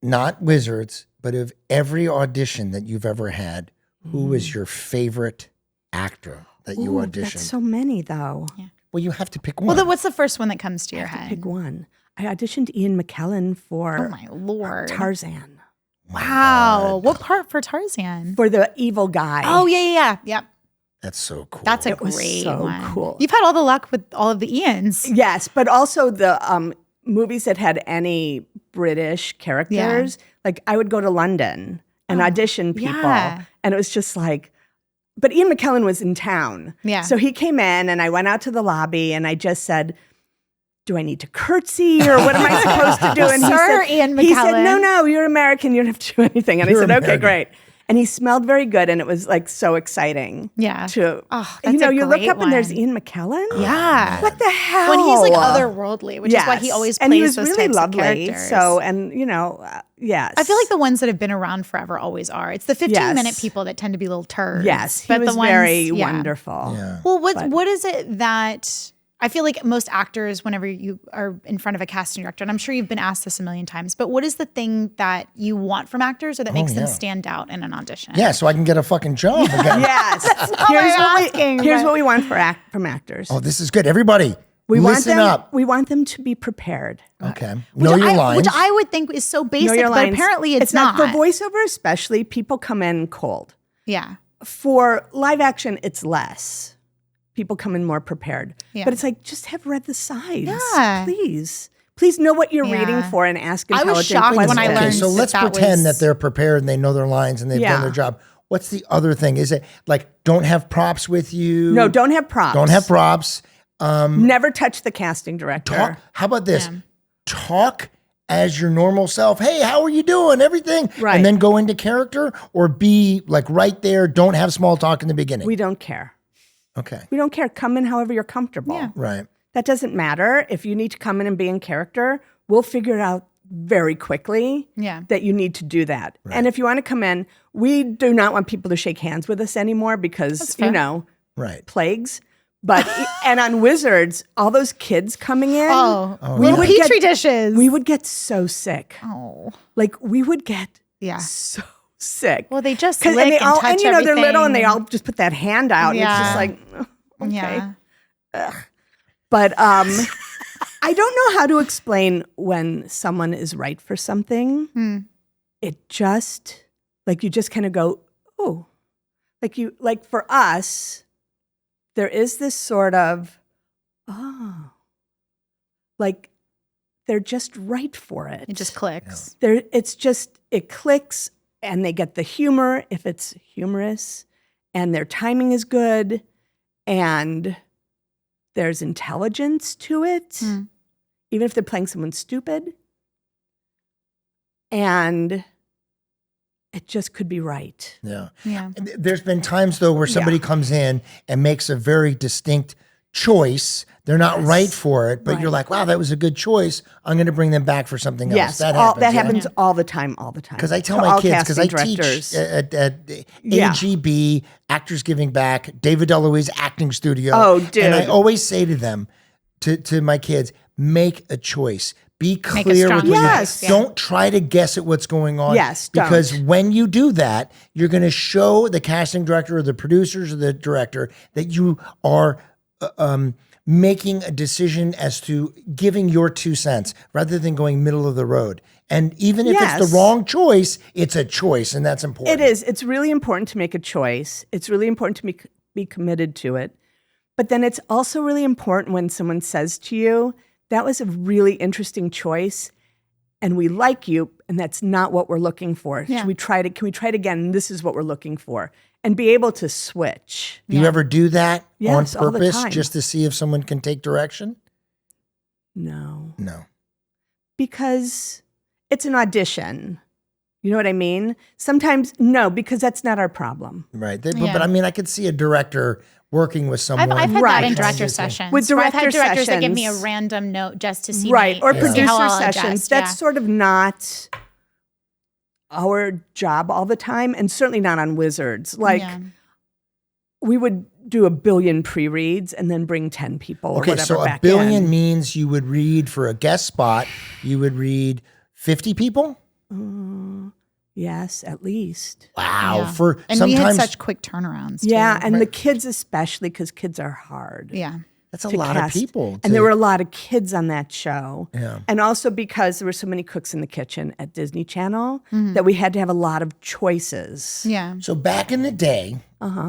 Speaker 2: Not Wizards, but of every audition that you've ever had, who was your favorite actor that you
Speaker 3: Ooh,
Speaker 2: auditioned?
Speaker 3: that's so many, though.
Speaker 2: Well, you have to pick one.
Speaker 1: Well, then what's the first one that comes to your head?
Speaker 3: Pick one. I auditioned Ian McKellen for
Speaker 1: Oh my Lord.
Speaker 3: Tarzan.
Speaker 1: Wow. What part for Tarzan?
Speaker 3: For the evil guy.
Speaker 1: Oh, yeah. Yep.
Speaker 2: That's so cool.
Speaker 1: That's a
Speaker 3: It was
Speaker 1: great
Speaker 3: so
Speaker 1: one.
Speaker 3: cool.
Speaker 1: You've had all the luck with all of the Ians.
Speaker 3: Yes, but also the movies that had any British characters. Like, I would go to London and audition people.
Speaker 1: yeah.
Speaker 3: And it was just like, but Ian McKellen was in town.
Speaker 1: Yeah.
Speaker 3: So he came in, and I went out to the lobby, and I just said, do I need to curtsy, or what am I supposed to do? And
Speaker 1: Sir Ian
Speaker 3: he said,
Speaker 1: McKellen.
Speaker 3: no, you're American. You don't have to do anything. And
Speaker 2: You're
Speaker 3: I said, okay,
Speaker 2: American.
Speaker 3: great. And he smelled very good, and it was like so exciting.
Speaker 1: Yeah.
Speaker 3: To,
Speaker 1: Oh, that's a
Speaker 3: you look
Speaker 1: great
Speaker 3: up and there's
Speaker 1: one.
Speaker 3: Ian McKellen.
Speaker 1: Yeah.
Speaker 3: What the hell?
Speaker 1: When he's like otherworldly, which is why he always plays
Speaker 3: and he was
Speaker 1: those
Speaker 3: really
Speaker 1: types
Speaker 3: lovely.
Speaker 1: of characters.
Speaker 3: So, and yes.
Speaker 1: I feel like the ones that have been around forever always are. It's the 15-minute
Speaker 3: Yes.
Speaker 1: people that tend to be little turds.
Speaker 3: yes, he
Speaker 1: but
Speaker 3: was
Speaker 1: the ones,
Speaker 3: very
Speaker 1: yeah.
Speaker 3: wonderful.
Speaker 2: Yeah.
Speaker 1: Well, what is it that I feel like most actors, whenever you are in front of a casting director, and I'm sure you've been asked this a million times, but what is the thing that you want from actors or that makes them stand out in an audition?
Speaker 2: Yeah, so I can get a fucking job again.
Speaker 3: Yes.
Speaker 1: not what I'm asking,
Speaker 3: here's
Speaker 1: but-
Speaker 3: what we want from actors.
Speaker 2: Oh, this is good. Everybody,
Speaker 3: we
Speaker 2: listen
Speaker 3: want them,
Speaker 2: up.
Speaker 3: We want them to be prepared.
Speaker 2: Okay. Know your lines.
Speaker 1: Which I would think is so
Speaker 3: Know
Speaker 1: basic,
Speaker 3: your
Speaker 1: but
Speaker 3: lines.
Speaker 1: apparently it's not.
Speaker 3: For voiceover especially, people come in cold.
Speaker 1: Yeah.
Speaker 3: For live action, it's less. People come in more prepared.
Speaker 1: Yeah.
Speaker 3: But it's like, just have read the sides.
Speaker 1: Yeah.
Speaker 3: Please. Please know what you're
Speaker 1: Yeah.
Speaker 3: reading for and ask
Speaker 1: I was
Speaker 3: intelligent
Speaker 1: shocked when
Speaker 3: questions.
Speaker 1: I
Speaker 2: Okay,
Speaker 1: learned
Speaker 2: so let's
Speaker 1: that
Speaker 2: pretend
Speaker 1: was-
Speaker 2: that they're prepared and they know their lines and they've done
Speaker 3: Yeah.
Speaker 2: their job. What's the other thing? Is it like don't have props with you?
Speaker 3: No, don't have props.
Speaker 2: Don't have props.
Speaker 3: Never touch the casting director.
Speaker 2: Talk. How about this? Talk as your normal self. Hey, how are you doing? Everything.
Speaker 3: Right.
Speaker 2: And then go into character, or be like right there. Don't have small talk in the beginning.
Speaker 3: We don't care.
Speaker 2: Okay.
Speaker 3: We don't care. Come in however you're comfortable.
Speaker 1: Yeah.
Speaker 2: Right.
Speaker 3: That doesn't matter. If you need to come in and be in character, we'll figure it out very quickly
Speaker 1: Yeah.
Speaker 3: that you need to do that. And if you want to come in, we do not want people to shake hands with us anymore because,
Speaker 1: fair.
Speaker 2: Right.
Speaker 3: plagues. But, and on Wizards, all those kids coming in,
Speaker 1: Little
Speaker 3: would
Speaker 1: petri
Speaker 3: get-
Speaker 1: dishes.
Speaker 3: we would get so sick.
Speaker 1: Oh.
Speaker 3: Like, we would get
Speaker 1: Yeah.
Speaker 3: so sick.
Speaker 1: Well, they just
Speaker 3: 'Cause-
Speaker 1: lick
Speaker 3: and they all,
Speaker 1: touch
Speaker 3: and you know, they're little and they
Speaker 1: everything.
Speaker 3: all just put that hand out. And it's
Speaker 1: Yeah.
Speaker 3: just like, oh, okay.
Speaker 1: Yeah.
Speaker 3: But I don't know how to explain when someone is right for something. It just, like, you just kind of go, oh. Like for us, there is this sort of, like, they're just right for it.
Speaker 1: It just clicks.
Speaker 3: It clicks, and they get the humor if it's humorous, and their timing is good, and there's intelligence to it, even if they're playing someone stupid. And it just could be right.
Speaker 2: Yeah.
Speaker 1: Yeah.
Speaker 2: There's been times though where somebody comes in and makes a very distinct choice. They're not right for it, but you're like, wow, that was a good choice. I'm going to bring them back for something else.
Speaker 3: Yes,
Speaker 2: That
Speaker 3: that
Speaker 2: happens
Speaker 3: all the time.
Speaker 2: Because I tell
Speaker 3: To
Speaker 2: my
Speaker 3: all
Speaker 2: kids, because I
Speaker 3: casting
Speaker 2: teach
Speaker 3: directors.
Speaker 2: at AGB, Actors Giving Back, David DeLuise Acting Studio.
Speaker 3: Oh, dude.
Speaker 2: And I always say to them, to my kids, make a choice. Be
Speaker 1: Make a
Speaker 2: clear
Speaker 1: strong
Speaker 2: with what
Speaker 3: choice.
Speaker 2: you don't try to guess at what's going on.
Speaker 3: Yes,
Speaker 2: because
Speaker 3: don't.
Speaker 2: when you do that, you're going to show the casting director or the producers or the director that you are making a decision as to giving your 2 cents rather than going middle of the road. And even if it's the wrong choice, it's a choice, and that's important.
Speaker 3: It is. It's really important to make a choice. It's really important to be committed to it. But then it's also really important when someone says to you, that was a really interesting choice, and we like you, and that's not what we're looking for.
Speaker 1: Yeah.
Speaker 3: Can we try it again? This is what we're looking for. And be able to switch.
Speaker 2: Do you ever do that
Speaker 3: Yes,
Speaker 2: on
Speaker 3: all the
Speaker 2: purpose
Speaker 3: time.
Speaker 2: just to see if someone can take direction?
Speaker 3: No.
Speaker 2: No.
Speaker 3: Because it's an audition. You know what I mean? Sometimes, no, because that's not our problem.
Speaker 2: Right.
Speaker 1: Yeah.
Speaker 2: But I mean, I could see a director working with someone.
Speaker 1: I've had
Speaker 3: Right.
Speaker 1: that in director sessions.
Speaker 3: With
Speaker 1: where I've had
Speaker 3: director
Speaker 1: directors that give me a
Speaker 3: sessions.
Speaker 1: random note just to see
Speaker 3: Right.
Speaker 1: me,
Speaker 3: Or
Speaker 1: see
Speaker 3: producer
Speaker 1: how I'll
Speaker 3: sessions.
Speaker 1: adjust.
Speaker 3: That's sort of not our job all the time, and certainly not on Wizards. Like, we would do a billion pre-reads and then bring 10 people or
Speaker 2: Okay,
Speaker 3: whatever
Speaker 2: so a
Speaker 3: back
Speaker 2: billion
Speaker 3: in.
Speaker 2: means you would read for a guest spot, you would read 50 people?
Speaker 3: Yes, at least.
Speaker 2: Wow.
Speaker 1: Yeah.
Speaker 2: For
Speaker 1: And we had
Speaker 2: sometimes
Speaker 1: such quick turnarounds. Too.
Speaker 3: Yeah, and the kids especially, because kids are hard.
Speaker 1: Yeah.
Speaker 2: that's a
Speaker 3: to
Speaker 2: lot
Speaker 3: cast.
Speaker 2: of people.
Speaker 3: And there were a lot of kids on that show.
Speaker 2: Yeah.
Speaker 3: And also because there were so many cooks in the kitchen at Disney Channel that we had to have a lot of choices.
Speaker 1: Yeah.
Speaker 2: So back in the day,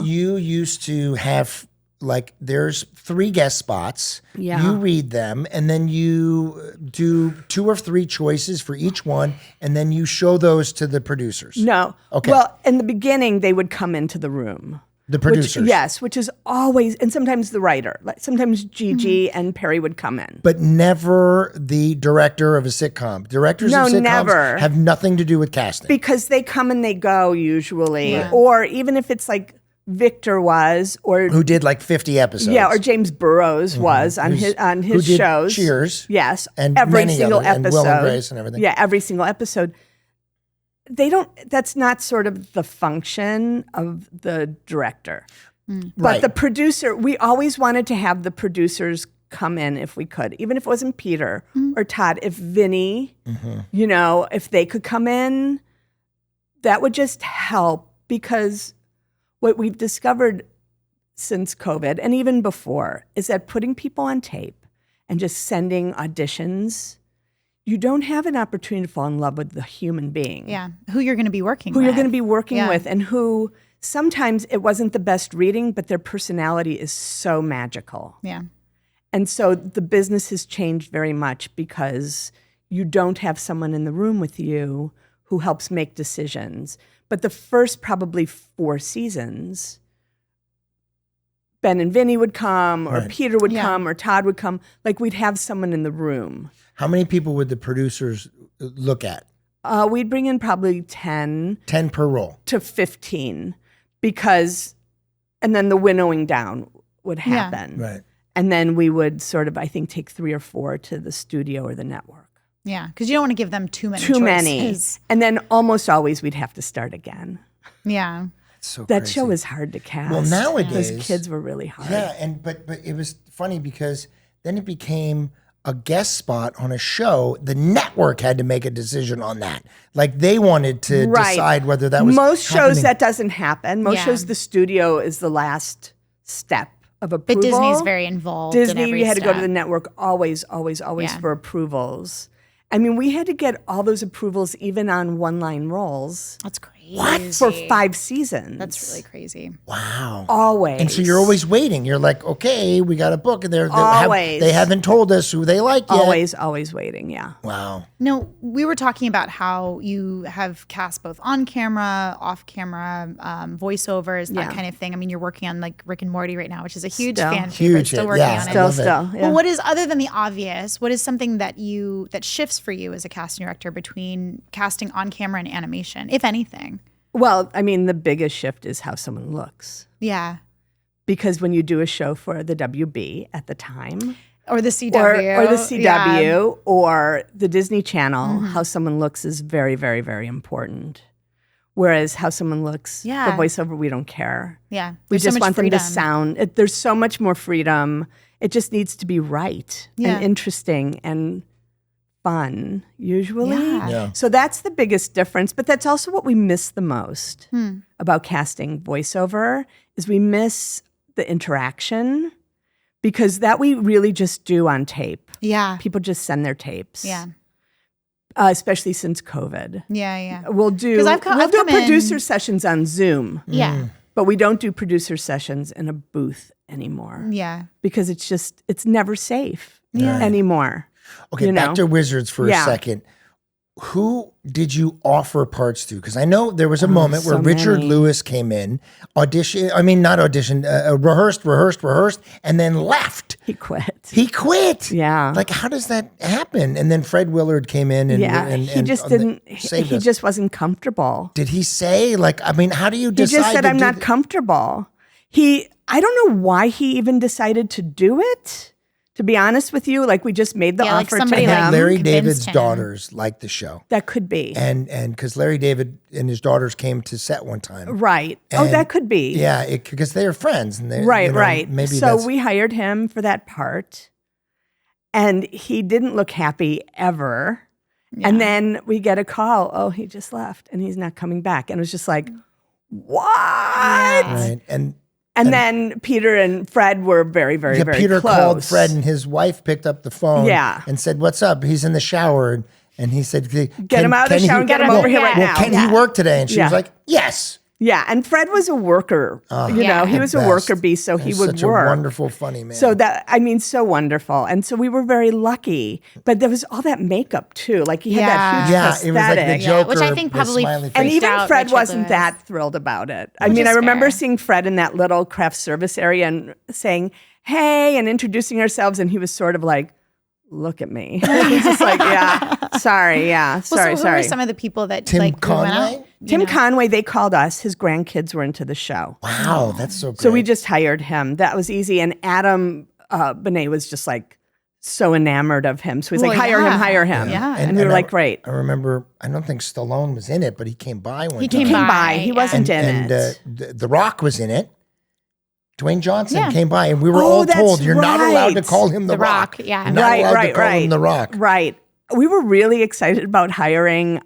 Speaker 2: you used to have like there's 3 guest spots.
Speaker 3: Yeah.
Speaker 2: You read them and then you do 2 or 3 choices for each one and then you show those to the producers.
Speaker 3: No.
Speaker 2: Okay.
Speaker 3: Well, in the beginning, they would come into the room.
Speaker 2: The producers.
Speaker 3: Which is always, and sometimes the writer. Like sometimes Gigi and Perry would come in.
Speaker 2: But never the director of a sitcom. Directors
Speaker 3: No,
Speaker 2: of sitcoms
Speaker 3: never.
Speaker 2: have nothing to do with casting.
Speaker 3: Because they come and they go usually.
Speaker 1: Yeah.
Speaker 3: Or even if it's like Victor was, or
Speaker 2: Who did like 50 episodes.
Speaker 3: yeah, or James Burrows was on his
Speaker 2: who did
Speaker 3: shows.
Speaker 2: Cheers.
Speaker 3: Yes,
Speaker 2: And
Speaker 3: every
Speaker 2: many
Speaker 3: single
Speaker 2: other- and
Speaker 3: episode.
Speaker 2: Will and Grace and everything.
Speaker 3: Yeah, every single episode. They don't. That's not sort of the function of the director. But
Speaker 2: Right.
Speaker 3: the producer, we always wanted to have the producers come in if we could, even if it wasn't Peter or Todd. If Vinny, you know, if they could come in, that would just help, because what we've discovered since COVID and even before is that putting people on tape and just sending auditions, you don't have an opportunity to fall in love with the human being.
Speaker 1: Yeah. Who you're going to be working
Speaker 3: Who
Speaker 1: with.
Speaker 3: you're going to be working
Speaker 1: Yeah.
Speaker 3: with, and who sometimes it wasn't the best reading, but their personality is so magical.
Speaker 1: Yeah.
Speaker 3: And so the business has changed very much because you don't have someone in the room with you who helps make decisions. But the first probably 4 seasons, Ben and Vinny would come, or
Speaker 2: Right.
Speaker 3: Peter would
Speaker 1: Yeah.
Speaker 3: come, or Todd would come. Like, we'd have someone in the room.
Speaker 2: How many people would the producers look at?
Speaker 3: We'd bring in probably 10
Speaker 2: 10 per role.
Speaker 3: to 15, because, and then the winnowing down would
Speaker 1: Yeah.
Speaker 3: happen.
Speaker 2: Right.
Speaker 3: And then we would sort of, I think, take 3 or 4 to the studio or the network.
Speaker 1: Yeah. Because you don't want to give them too many
Speaker 3: Too many.
Speaker 1: choices.
Speaker 3: And then almost always we'd have to start again.
Speaker 1: Yeah.
Speaker 2: It's so
Speaker 3: That
Speaker 2: crazy.
Speaker 3: show is hard to cast.
Speaker 2: Well, nowadays-
Speaker 3: Those kids were really hard.
Speaker 2: Yeah, and but it was funny because then it became a guest spot on a show. The network had to make a decision on that. Like they wanted to
Speaker 3: Right.
Speaker 2: decide whether that was
Speaker 3: Most shows
Speaker 2: happening.
Speaker 3: that doesn't happen. Most
Speaker 1: Yeah.
Speaker 3: shows the studio is the last step of approval.
Speaker 1: But Disney's very involved in
Speaker 3: Disney,
Speaker 1: every
Speaker 3: you had to go to
Speaker 1: step.
Speaker 3: the network always
Speaker 1: Yeah.
Speaker 3: for approvals. I mean, we had to get all those approvals even on one-line roles.
Speaker 1: That's crazy.
Speaker 2: What?
Speaker 3: For 5 seasons.
Speaker 1: That's really crazy.
Speaker 2: Wow.
Speaker 3: Always.
Speaker 2: And so you're always waiting. You're like, okay, we got a book, and
Speaker 3: Always.
Speaker 2: they haven't told us who they like yet.
Speaker 3: Always waiting, yeah.
Speaker 2: Wow.
Speaker 1: No, we were talking about how you have cast both on camera, off camera, voiceovers, that kind of thing. I mean, you're working on like Rick and Morty right now, which is a huge fan favorite. Still working on it.
Speaker 3: Still. Yeah.
Speaker 1: Well, what is, other than the obvious, what is something that shifts for you as a casting director between casting on camera and animation, if anything?
Speaker 3: Well, I mean, the biggest shift is how someone looks.
Speaker 1: Yeah.
Speaker 3: Because when you do a show for the WB at the time,
Speaker 1: or the CW,
Speaker 3: or the CW, or the Disney Channel, how someone looks is very, very, very important. Whereas how someone looks for voiceover, we don't care.
Speaker 1: Yeah.
Speaker 3: We just
Speaker 1: so
Speaker 3: want
Speaker 1: freedom.
Speaker 3: them to sound. There's so much more freedom. It just needs to be right and interesting and fun, usually.
Speaker 2: Yeah.
Speaker 3: So that's the biggest difference. But that's also what we miss the most about casting voiceover is we miss the interaction, because that we really just do on tape.
Speaker 1: Yeah.
Speaker 3: People just send their tapes.
Speaker 1: Yeah.
Speaker 3: Especially since COVID.
Speaker 1: Yeah.
Speaker 3: We'll do producer sessions on Zoom.
Speaker 1: Yeah.
Speaker 3: But we don't do producer sessions in a booth anymore.
Speaker 1: Yeah.
Speaker 3: Because it's never safe anymore.
Speaker 2: Okay, back to Wizards for a second. Who did you offer parts to? Because I know there was a moment where Richard Lewis came in, rehearsed, and then left.
Speaker 3: He quit. Yeah.
Speaker 2: Like, how does that happen? And then Fred Willard came in and
Speaker 3: he just didn't, he just wasn't comfortable.
Speaker 2: Did he say, like, I mean, how do you decide?
Speaker 3: He just said, I'm not comfortable. I don't know why he even decided to do it. To be honest with you, like we just made the offer to him.
Speaker 2: Like Larry David's daughters liked the show.
Speaker 3: That could be.
Speaker 2: And because Larry David and his daughters came to set one time.
Speaker 3: Right.
Speaker 2: And
Speaker 3: that could be.
Speaker 2: Yeah, because they are friends. And they,
Speaker 3: right.
Speaker 2: Maybe
Speaker 3: so we hired him for that part. And he didn't look happy ever. Yeah. And then we get a call. Oh, he just left and he's not coming back. And it was just like, what?
Speaker 2: Yeah. Right.
Speaker 3: And then Peter and Fred were very, very, very
Speaker 2: Peter
Speaker 3: close.
Speaker 2: called Fred, and his wife picked up the phone and said, "What's up?" He's in the shower, and he said,
Speaker 3: "Get him out of the shower and get him over here right now."
Speaker 2: Can he work today? And she was like, "Yes."
Speaker 3: Yeah, and Fred was a worker. He was a worker bee, so he would
Speaker 2: such
Speaker 3: work.
Speaker 2: A wonderful, funny man.
Speaker 3: So so wonderful. And so we were very lucky. But there was all that makeup too. Like he had that huge prosthetic.
Speaker 2: It was like the Joker,
Speaker 1: which I think probably
Speaker 3: and even Fred wasn't that thrilled about it. I mean, I remember seeing Fred in that little craft service area and saying, "Hey," and introducing ourselves, and he was sort of like, "Look at me." He's just like, sorry.
Speaker 1: Who were some of the people that
Speaker 2: Tim Conway?
Speaker 3: Tim Conway, they called us. His grandkids were into the show.
Speaker 2: Wow, that's so great.
Speaker 3: So we just hired him. That was easy. And Adam Benet was just like so enamored of him. So he's like, hire him.
Speaker 1: Yeah.
Speaker 3: And we were like, great.
Speaker 2: I remember, I don't think Stallone was in it, but he came by one time.
Speaker 3: He came by. He wasn't in it.
Speaker 2: The Rock was in it. Dwayne Johnson came by, and we were all told, you're not allowed to call him The Rock.
Speaker 1: Yeah.
Speaker 2: You're not allowed to call him The Rock.
Speaker 3: Right. We were really excited about hiring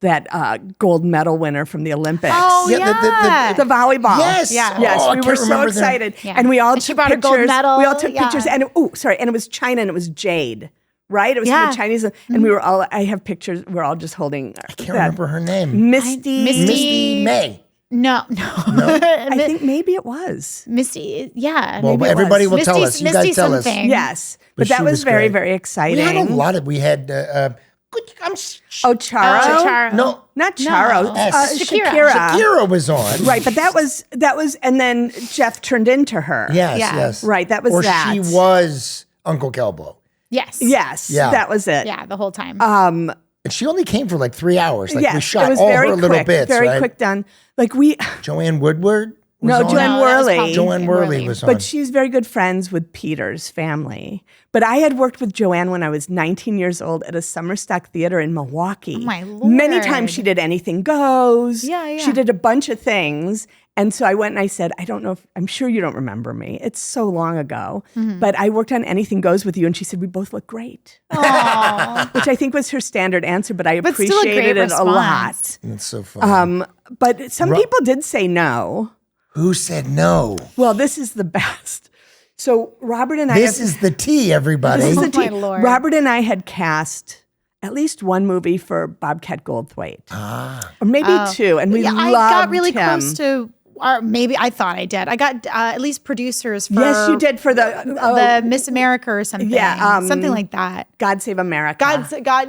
Speaker 3: that gold medal winner from the Olympics.
Speaker 1: Oh, yeah.
Speaker 3: The volleyball.
Speaker 2: Yes.
Speaker 3: Yes. We were so excited.
Speaker 1: Yeah.
Speaker 3: And we all
Speaker 1: and
Speaker 3: took
Speaker 1: she brought
Speaker 3: pictures.
Speaker 1: A gold medal.
Speaker 3: We all took pictures. And and it was China and it was jade. Right? It was from the Chinese. And we were all, I have pictures. We're all just holding.
Speaker 2: I can't remember her name.
Speaker 1: Misty
Speaker 2: May.
Speaker 1: No.
Speaker 3: I think maybe it was.
Speaker 1: Misty, yeah.
Speaker 2: Well, everybody will tell us. You guys tell us.
Speaker 3: Yes. But that was very, very exciting.
Speaker 2: We had a lot of, we had,
Speaker 3: Charo?
Speaker 2: No.
Speaker 3: Not Charo.
Speaker 1: No.
Speaker 3: Shakira.
Speaker 2: Shakira was on.
Speaker 3: Right, but that was, and then Jeff turned into her.
Speaker 2: Yes.
Speaker 3: Right, that was that.
Speaker 2: Or she was Uncle Kelbo.
Speaker 1: Yes.
Speaker 3: That was it.
Speaker 1: Yeah, the whole time.
Speaker 2: And she only came for like 3 hours. Like we shot
Speaker 3: it was
Speaker 2: all
Speaker 3: very
Speaker 2: her little
Speaker 3: quick,
Speaker 2: bits,
Speaker 3: very
Speaker 2: right?
Speaker 3: quick done. Like
Speaker 2: Joanne Woodward?
Speaker 3: Joanne Worley.
Speaker 2: Joanne Worley was on.
Speaker 3: But she's very good friends with Peter's family. But I had worked with Joanne when I was 19 years old at a summer stock theater in Milwaukee.
Speaker 1: Oh, my Lord.
Speaker 3: Many times she did Anything Goes.
Speaker 1: Yeah.
Speaker 3: She did a bunch of things. And so I went and I said, I don't know I'm sure you don't remember me. It's so long ago. Mm-hmm. But I worked on Anything Goes with you. And she said, we both look great. Which I think was her standard answer, but I appreciated it a lot.
Speaker 2: That's so funny.
Speaker 3: But some people did say no.
Speaker 2: Who said no?
Speaker 3: Well, this is the best. So Robert and I...
Speaker 2: This is the tea, everybody.
Speaker 3: This is the tea.
Speaker 1: My Lord.
Speaker 3: Robert and I had cast at least one movie for Bobcat Goldthwait. Or maybe two. And we loved
Speaker 1: I got really
Speaker 3: him.
Speaker 1: close to, or maybe I thought I did. I got at least producers for.
Speaker 3: Yes, you did for
Speaker 1: the Miss America or something.
Speaker 3: Yeah,
Speaker 1: something like that.
Speaker 3: God Save America.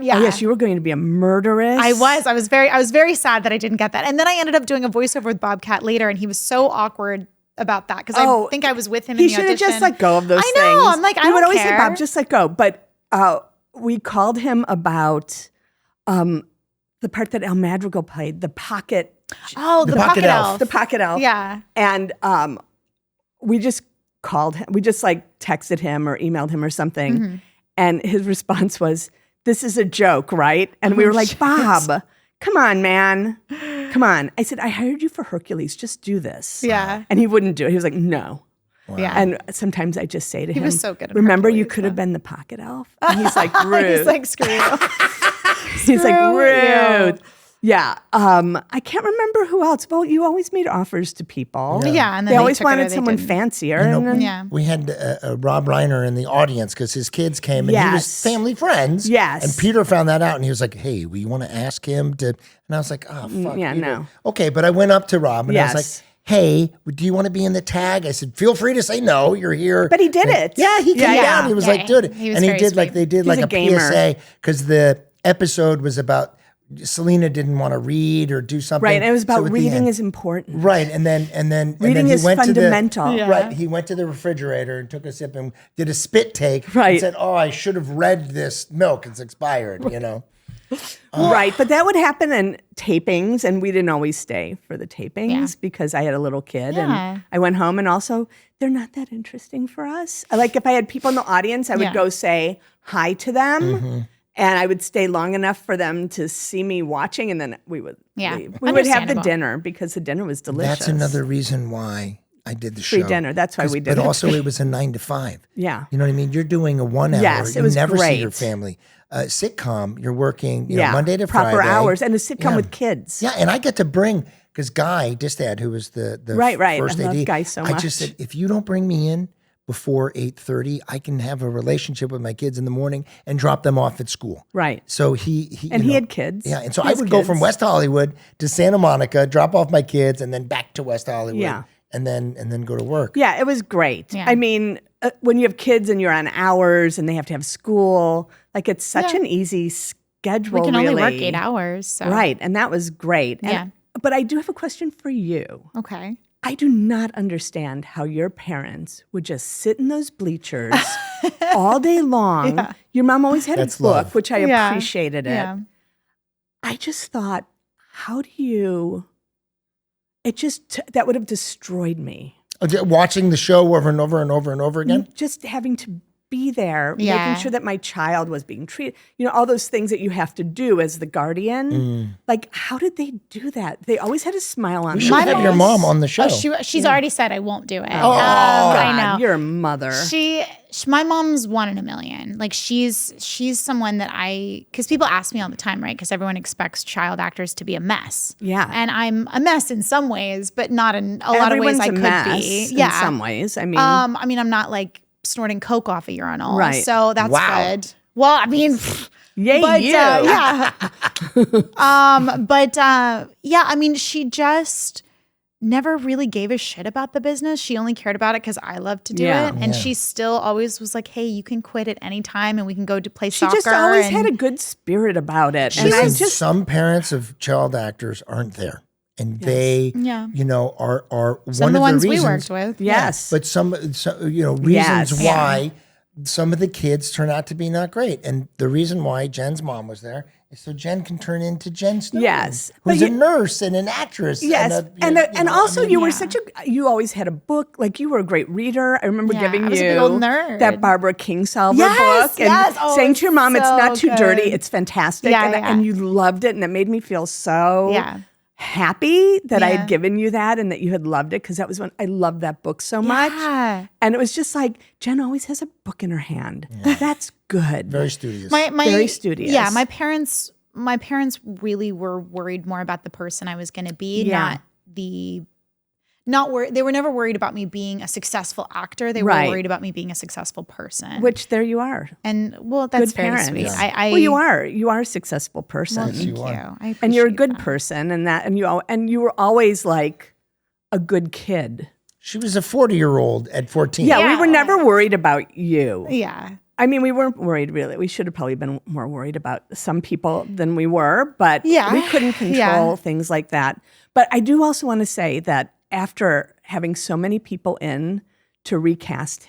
Speaker 1: Yeah.
Speaker 3: Oh, yes, you were going to be a murderess.
Speaker 1: I was very sad that I didn't get that. And then I ended up doing a voiceover with Bobcat later, and he was so awkward about that because I think I was with him in the audition.
Speaker 3: He should have just let go of those things.
Speaker 1: I know. I'm like, I don't
Speaker 3: would always say,
Speaker 1: care.
Speaker 3: Bob, just let go. But we called him about the part that El Madrigal played, the pocket.
Speaker 1: Oh, the pocket elf.
Speaker 3: The pocket elf.
Speaker 1: Yeah.
Speaker 3: And we just called him. We just like texted him or emailed him or something.
Speaker 1: Mm-hmm.
Speaker 3: And his response was, "This is a joke, right?" And we were like, "Bob, come on, man. Come on." I said, "I hired you for Hercules. Just do this."
Speaker 1: Yeah.
Speaker 3: And he wouldn't do it. He was like, "No."
Speaker 1: Wow. Yeah.
Speaker 3: And sometimes I just say to him,
Speaker 1: was so good at
Speaker 3: "Remember, you
Speaker 1: Hercules,
Speaker 3: could have been the pocket elf." And he's like, "Ruth."
Speaker 1: He's like, screw you.
Speaker 3: He's like,
Speaker 1: Screw
Speaker 3: "Ruth."
Speaker 1: you.
Speaker 3: Yeah. I can't remember who else. Well, you always made offers to people.
Speaker 1: Yeah. And then
Speaker 3: They always
Speaker 1: took it or
Speaker 3: wanted
Speaker 1: they
Speaker 3: someone
Speaker 1: didn't.
Speaker 3: fancier.
Speaker 2: You know,
Speaker 3: and then,
Speaker 1: Yeah.
Speaker 2: We had Rob Reiner in the audience because his kids came and he was
Speaker 3: Yes.
Speaker 2: family friends.
Speaker 3: Yes.
Speaker 2: And Peter found that out and he was like, "Hey, we want to ask him to," and I was like, "Oh, fuck.
Speaker 3: yeah,
Speaker 2: Peter."
Speaker 3: no.
Speaker 2: Okay, but I went up to Rob and I was
Speaker 3: Yes.
Speaker 2: like, "Hey, do you want to be in the tag?" I said, "Feel free to say no. You're here."
Speaker 3: But he did it.
Speaker 2: Yeah, he came
Speaker 3: Yeah,
Speaker 2: down.
Speaker 3: yeah.
Speaker 2: He was
Speaker 1: Yeah,
Speaker 2: like, "Dude,"
Speaker 1: he was
Speaker 2: and he
Speaker 1: very
Speaker 2: did like
Speaker 1: sweet.
Speaker 2: they did
Speaker 3: He's
Speaker 2: like
Speaker 3: a
Speaker 2: a
Speaker 3: gamer.
Speaker 2: PSA because the episode was about Selena didn't want to read or do something.
Speaker 3: Right. And it was
Speaker 2: So
Speaker 3: about
Speaker 2: at the
Speaker 3: reading
Speaker 2: end-
Speaker 3: is important.
Speaker 2: Right, and then
Speaker 3: Reading
Speaker 2: he
Speaker 3: is
Speaker 2: went
Speaker 3: fundamental.
Speaker 2: To the,
Speaker 3: Yeah.
Speaker 2: Right, he went to the refrigerator and took a sip and did a spit take.
Speaker 3: Right.
Speaker 2: and said, "Oh, I should have read this milk. It's expired." You know.
Speaker 3: Right. But that would happen in tapings, and we didn't always stay for the tapings
Speaker 1: Yeah.
Speaker 3: because I had a little kid
Speaker 1: Yeah.
Speaker 3: and I went home, and also they're not that interesting for us. Like if I had people in the audience, I would
Speaker 1: Yeah.
Speaker 3: go say hi to them.
Speaker 2: Mm-hmm.
Speaker 3: And I would stay long enough for them to see me watching, and then we would
Speaker 1: Yeah.
Speaker 3: leave. We would have the
Speaker 1: Understandable.
Speaker 3: dinner because the dinner was delicious.
Speaker 2: That's another reason why I did the
Speaker 3: Free
Speaker 2: show.
Speaker 3: dinner. That's why we did
Speaker 2: But
Speaker 3: it.
Speaker 2: also, it was a 9 to 5.
Speaker 3: Yeah.
Speaker 2: You know what I mean? You're doing a 1 hour.
Speaker 3: Yes, it
Speaker 2: you
Speaker 3: was
Speaker 2: never see your
Speaker 3: great.
Speaker 2: family. Sitcom, you're working
Speaker 3: Yeah.
Speaker 2: Monday to
Speaker 3: proper
Speaker 2: Friday.
Speaker 3: hours, and a sitcom
Speaker 2: Yeah.
Speaker 3: with kids.
Speaker 2: Yeah, and I get to bring, because Guy Distad, who was the
Speaker 3: Right.
Speaker 2: first
Speaker 3: I love
Speaker 2: AD,
Speaker 3: Guy so
Speaker 2: I just
Speaker 3: much.
Speaker 2: said, if you don't bring me in before 8:30, I can have a relationship with my kids in the morning and drop them off at school.
Speaker 3: Right.
Speaker 2: So he
Speaker 3: And
Speaker 2: you
Speaker 3: he
Speaker 2: know,
Speaker 3: had kids.
Speaker 2: Yeah, and so
Speaker 3: He
Speaker 2: I
Speaker 3: has
Speaker 2: would go from
Speaker 3: kids.
Speaker 2: West Hollywood to Santa Monica, drop off my kids, and then back to West Hollywood.
Speaker 3: Yeah.
Speaker 2: And then go to work.
Speaker 3: Yeah, it was great.
Speaker 1: Yeah.
Speaker 3: I mean, when you have kids and you're on hours and they have to have school, like it's such
Speaker 1: Yeah.
Speaker 3: an easy schedule.
Speaker 1: We can only work
Speaker 3: really.
Speaker 1: 8 hours. So.
Speaker 3: Right. And that was great.
Speaker 1: Yeah.
Speaker 3: But I do have a question for you.
Speaker 1: Okay.
Speaker 3: I do not understand how your parents would just sit in those bleachers all day long.
Speaker 1: Yeah.
Speaker 3: Your mom always had
Speaker 2: That's
Speaker 3: a book,
Speaker 2: love.
Speaker 3: which I
Speaker 1: Yeah.
Speaker 3: appreciated it.
Speaker 1: Yeah.
Speaker 3: I just thought, how do you? It just that would have destroyed me.
Speaker 2: Watching the show over and over and over and over again.
Speaker 3: Just having to be there,
Speaker 1: Yeah.
Speaker 3: making sure that my child was being treated. You know, all those things that you have to do as the guardian. Like, how did they do that? They always had a smile on
Speaker 2: We
Speaker 3: their
Speaker 2: should have your
Speaker 3: face.
Speaker 2: mom on the show.
Speaker 1: Oh, she's already said I won't do it.
Speaker 2: Oh,
Speaker 1: I know.
Speaker 3: God, you're a mother.
Speaker 1: My mom's 1 in a million. Like she's someone that because people ask me all the time, right? Because everyone expects child actors to be a mess.
Speaker 3: Yeah.
Speaker 1: And I'm a mess in some ways, but not in a lot of ways
Speaker 3: Everyone's
Speaker 1: I
Speaker 3: a
Speaker 1: could
Speaker 3: mess
Speaker 1: be.
Speaker 3: in
Speaker 1: Yeah.
Speaker 3: some ways. I mean,
Speaker 1: I'm not like snorting coke off a urinal.
Speaker 3: Right.
Speaker 1: So that's
Speaker 2: Wow.
Speaker 1: good. Well, I mean,
Speaker 3: yay,
Speaker 1: but
Speaker 3: you.
Speaker 1: yeah. Yeah, I mean, she just never really gave a shit about the business. She only cared about it because I love to do
Speaker 3: Yeah.
Speaker 1: it. And she still always was like, hey, you can quit at any time and we can go to play
Speaker 3: She
Speaker 1: soccer.
Speaker 3: just always
Speaker 1: and
Speaker 3: had a good spirit about it. And
Speaker 2: Listen,
Speaker 3: I just,
Speaker 2: some parents of child actors aren't there, and they,
Speaker 1: Yeah.
Speaker 2: you know, are
Speaker 1: some
Speaker 2: one
Speaker 1: of the ones
Speaker 2: the
Speaker 1: we
Speaker 2: reasons.
Speaker 1: worked with.
Speaker 3: yes.
Speaker 2: But some reasons
Speaker 3: Yes.
Speaker 2: why some of the kids turn out to be not great, and the reason why Jen's mom was there is so Jen can turn into Jen Snowden,
Speaker 3: Yes. But
Speaker 2: who's a
Speaker 3: you-
Speaker 2: nurse and an actress.
Speaker 3: Yes,
Speaker 2: and
Speaker 3: also you were
Speaker 1: Yeah.
Speaker 3: such a you always had a book, like you were a great reader. I remember
Speaker 1: Yeah,
Speaker 3: giving
Speaker 1: I was a
Speaker 3: you
Speaker 1: big old nerd.
Speaker 3: that Barbara Kingsolver
Speaker 1: Yes,
Speaker 3: book and
Speaker 1: yes. Oh,
Speaker 3: saying
Speaker 1: it's
Speaker 3: to your mom, "It's
Speaker 1: so
Speaker 3: not too dirty,
Speaker 1: good.
Speaker 3: it's fantastic,"
Speaker 1: Yeah,
Speaker 3: and,
Speaker 1: yeah.
Speaker 3: and you loved it, and it made me feel so
Speaker 1: Yeah.
Speaker 3: happy that I
Speaker 1: Yeah.
Speaker 3: had given you that and that you had loved it because that was when I loved that book so much.
Speaker 1: Yeah.
Speaker 3: And it was just like Jen always has a book in her hand. That's good.
Speaker 2: very studious.
Speaker 1: My
Speaker 3: Very studious.
Speaker 1: Yeah, my parents really were worried more about the person I was going to be,
Speaker 3: Yeah.
Speaker 1: they were never worried about me being a successful actor. They were worried about me being a successful person.
Speaker 3: Which there you are.
Speaker 1: And that's
Speaker 3: Good
Speaker 1: very
Speaker 3: parents.
Speaker 1: sweet.
Speaker 3: Yeah. Well, you are. You are a successful person.
Speaker 1: Well, thank you. I appreciate
Speaker 3: and you're a good
Speaker 1: that.
Speaker 3: person, and you were always like a good kid.
Speaker 2: She was a 40-year-old at 14.
Speaker 3: Yeah, we were never worried about you.
Speaker 1: Yeah.
Speaker 3: I mean, we weren't worried really. We should have probably been more worried about some people than we were, but we couldn't control things like that. But I do also want to say that after having so many people in to recast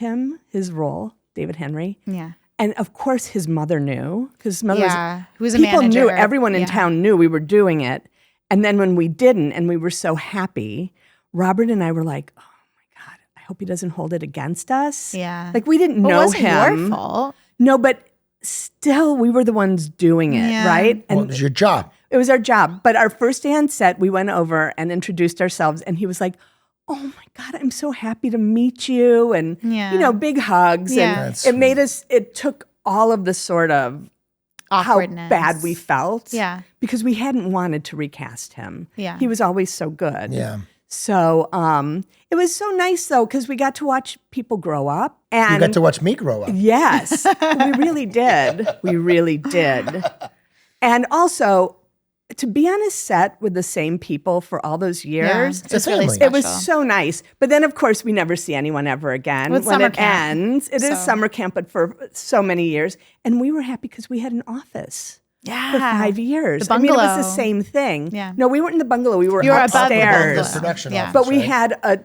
Speaker 3: his role, David Henry.
Speaker 1: Yeah.
Speaker 3: And of course his mother knew, because his mother
Speaker 1: was a
Speaker 3: people
Speaker 1: manager.
Speaker 3: knew, everyone in town knew we were doing it. And then when we didn't and we were so happy, Robert and I were like, oh my God, I hope he doesn't hold it against us.
Speaker 1: Yeah.
Speaker 3: Like we didn't know
Speaker 1: it wasn't
Speaker 3: him.
Speaker 1: your fault.
Speaker 3: No, but still we were the ones doing it, right? And
Speaker 2: Well, it was your job.
Speaker 3: it was our job. But our first day on set, we went over and introduced ourselves, and he was like, oh my God, I'm so happy to meet you. And, big hugs.
Speaker 1: Yeah.
Speaker 3: And it made us, it took all of the sort of
Speaker 1: Awkwardness.
Speaker 3: how bad we felt.
Speaker 1: Yeah.
Speaker 3: Because we hadn't wanted to recast him.
Speaker 1: Yeah.
Speaker 3: He was always so good.
Speaker 2: Yeah.
Speaker 3: So it was so nice, though, because we got to watch people grow up. And
Speaker 2: You got to watch me grow up.
Speaker 3: yes, we really did. We really did. And also, to be on a set with the same people for all those years,
Speaker 2: It's a
Speaker 1: really
Speaker 2: family.
Speaker 1: special.
Speaker 3: it was so nice. But then, of course, we never see anyone ever again.
Speaker 1: Well, it's
Speaker 3: when
Speaker 1: summer
Speaker 3: it
Speaker 1: camp.
Speaker 3: ends, it is summer camp, but for so many years. And we were happy because we had an office.
Speaker 1: Yeah.
Speaker 3: For 5 years.
Speaker 1: The
Speaker 3: I mean, it was
Speaker 1: bungalow.
Speaker 3: the same thing.
Speaker 1: Yeah.
Speaker 3: No, we weren't in the bungalow. We were
Speaker 1: You were above the
Speaker 3: upstairs.
Speaker 1: bungalow.
Speaker 2: The production
Speaker 1: Yeah.
Speaker 2: office,
Speaker 3: But we
Speaker 2: right?
Speaker 3: had a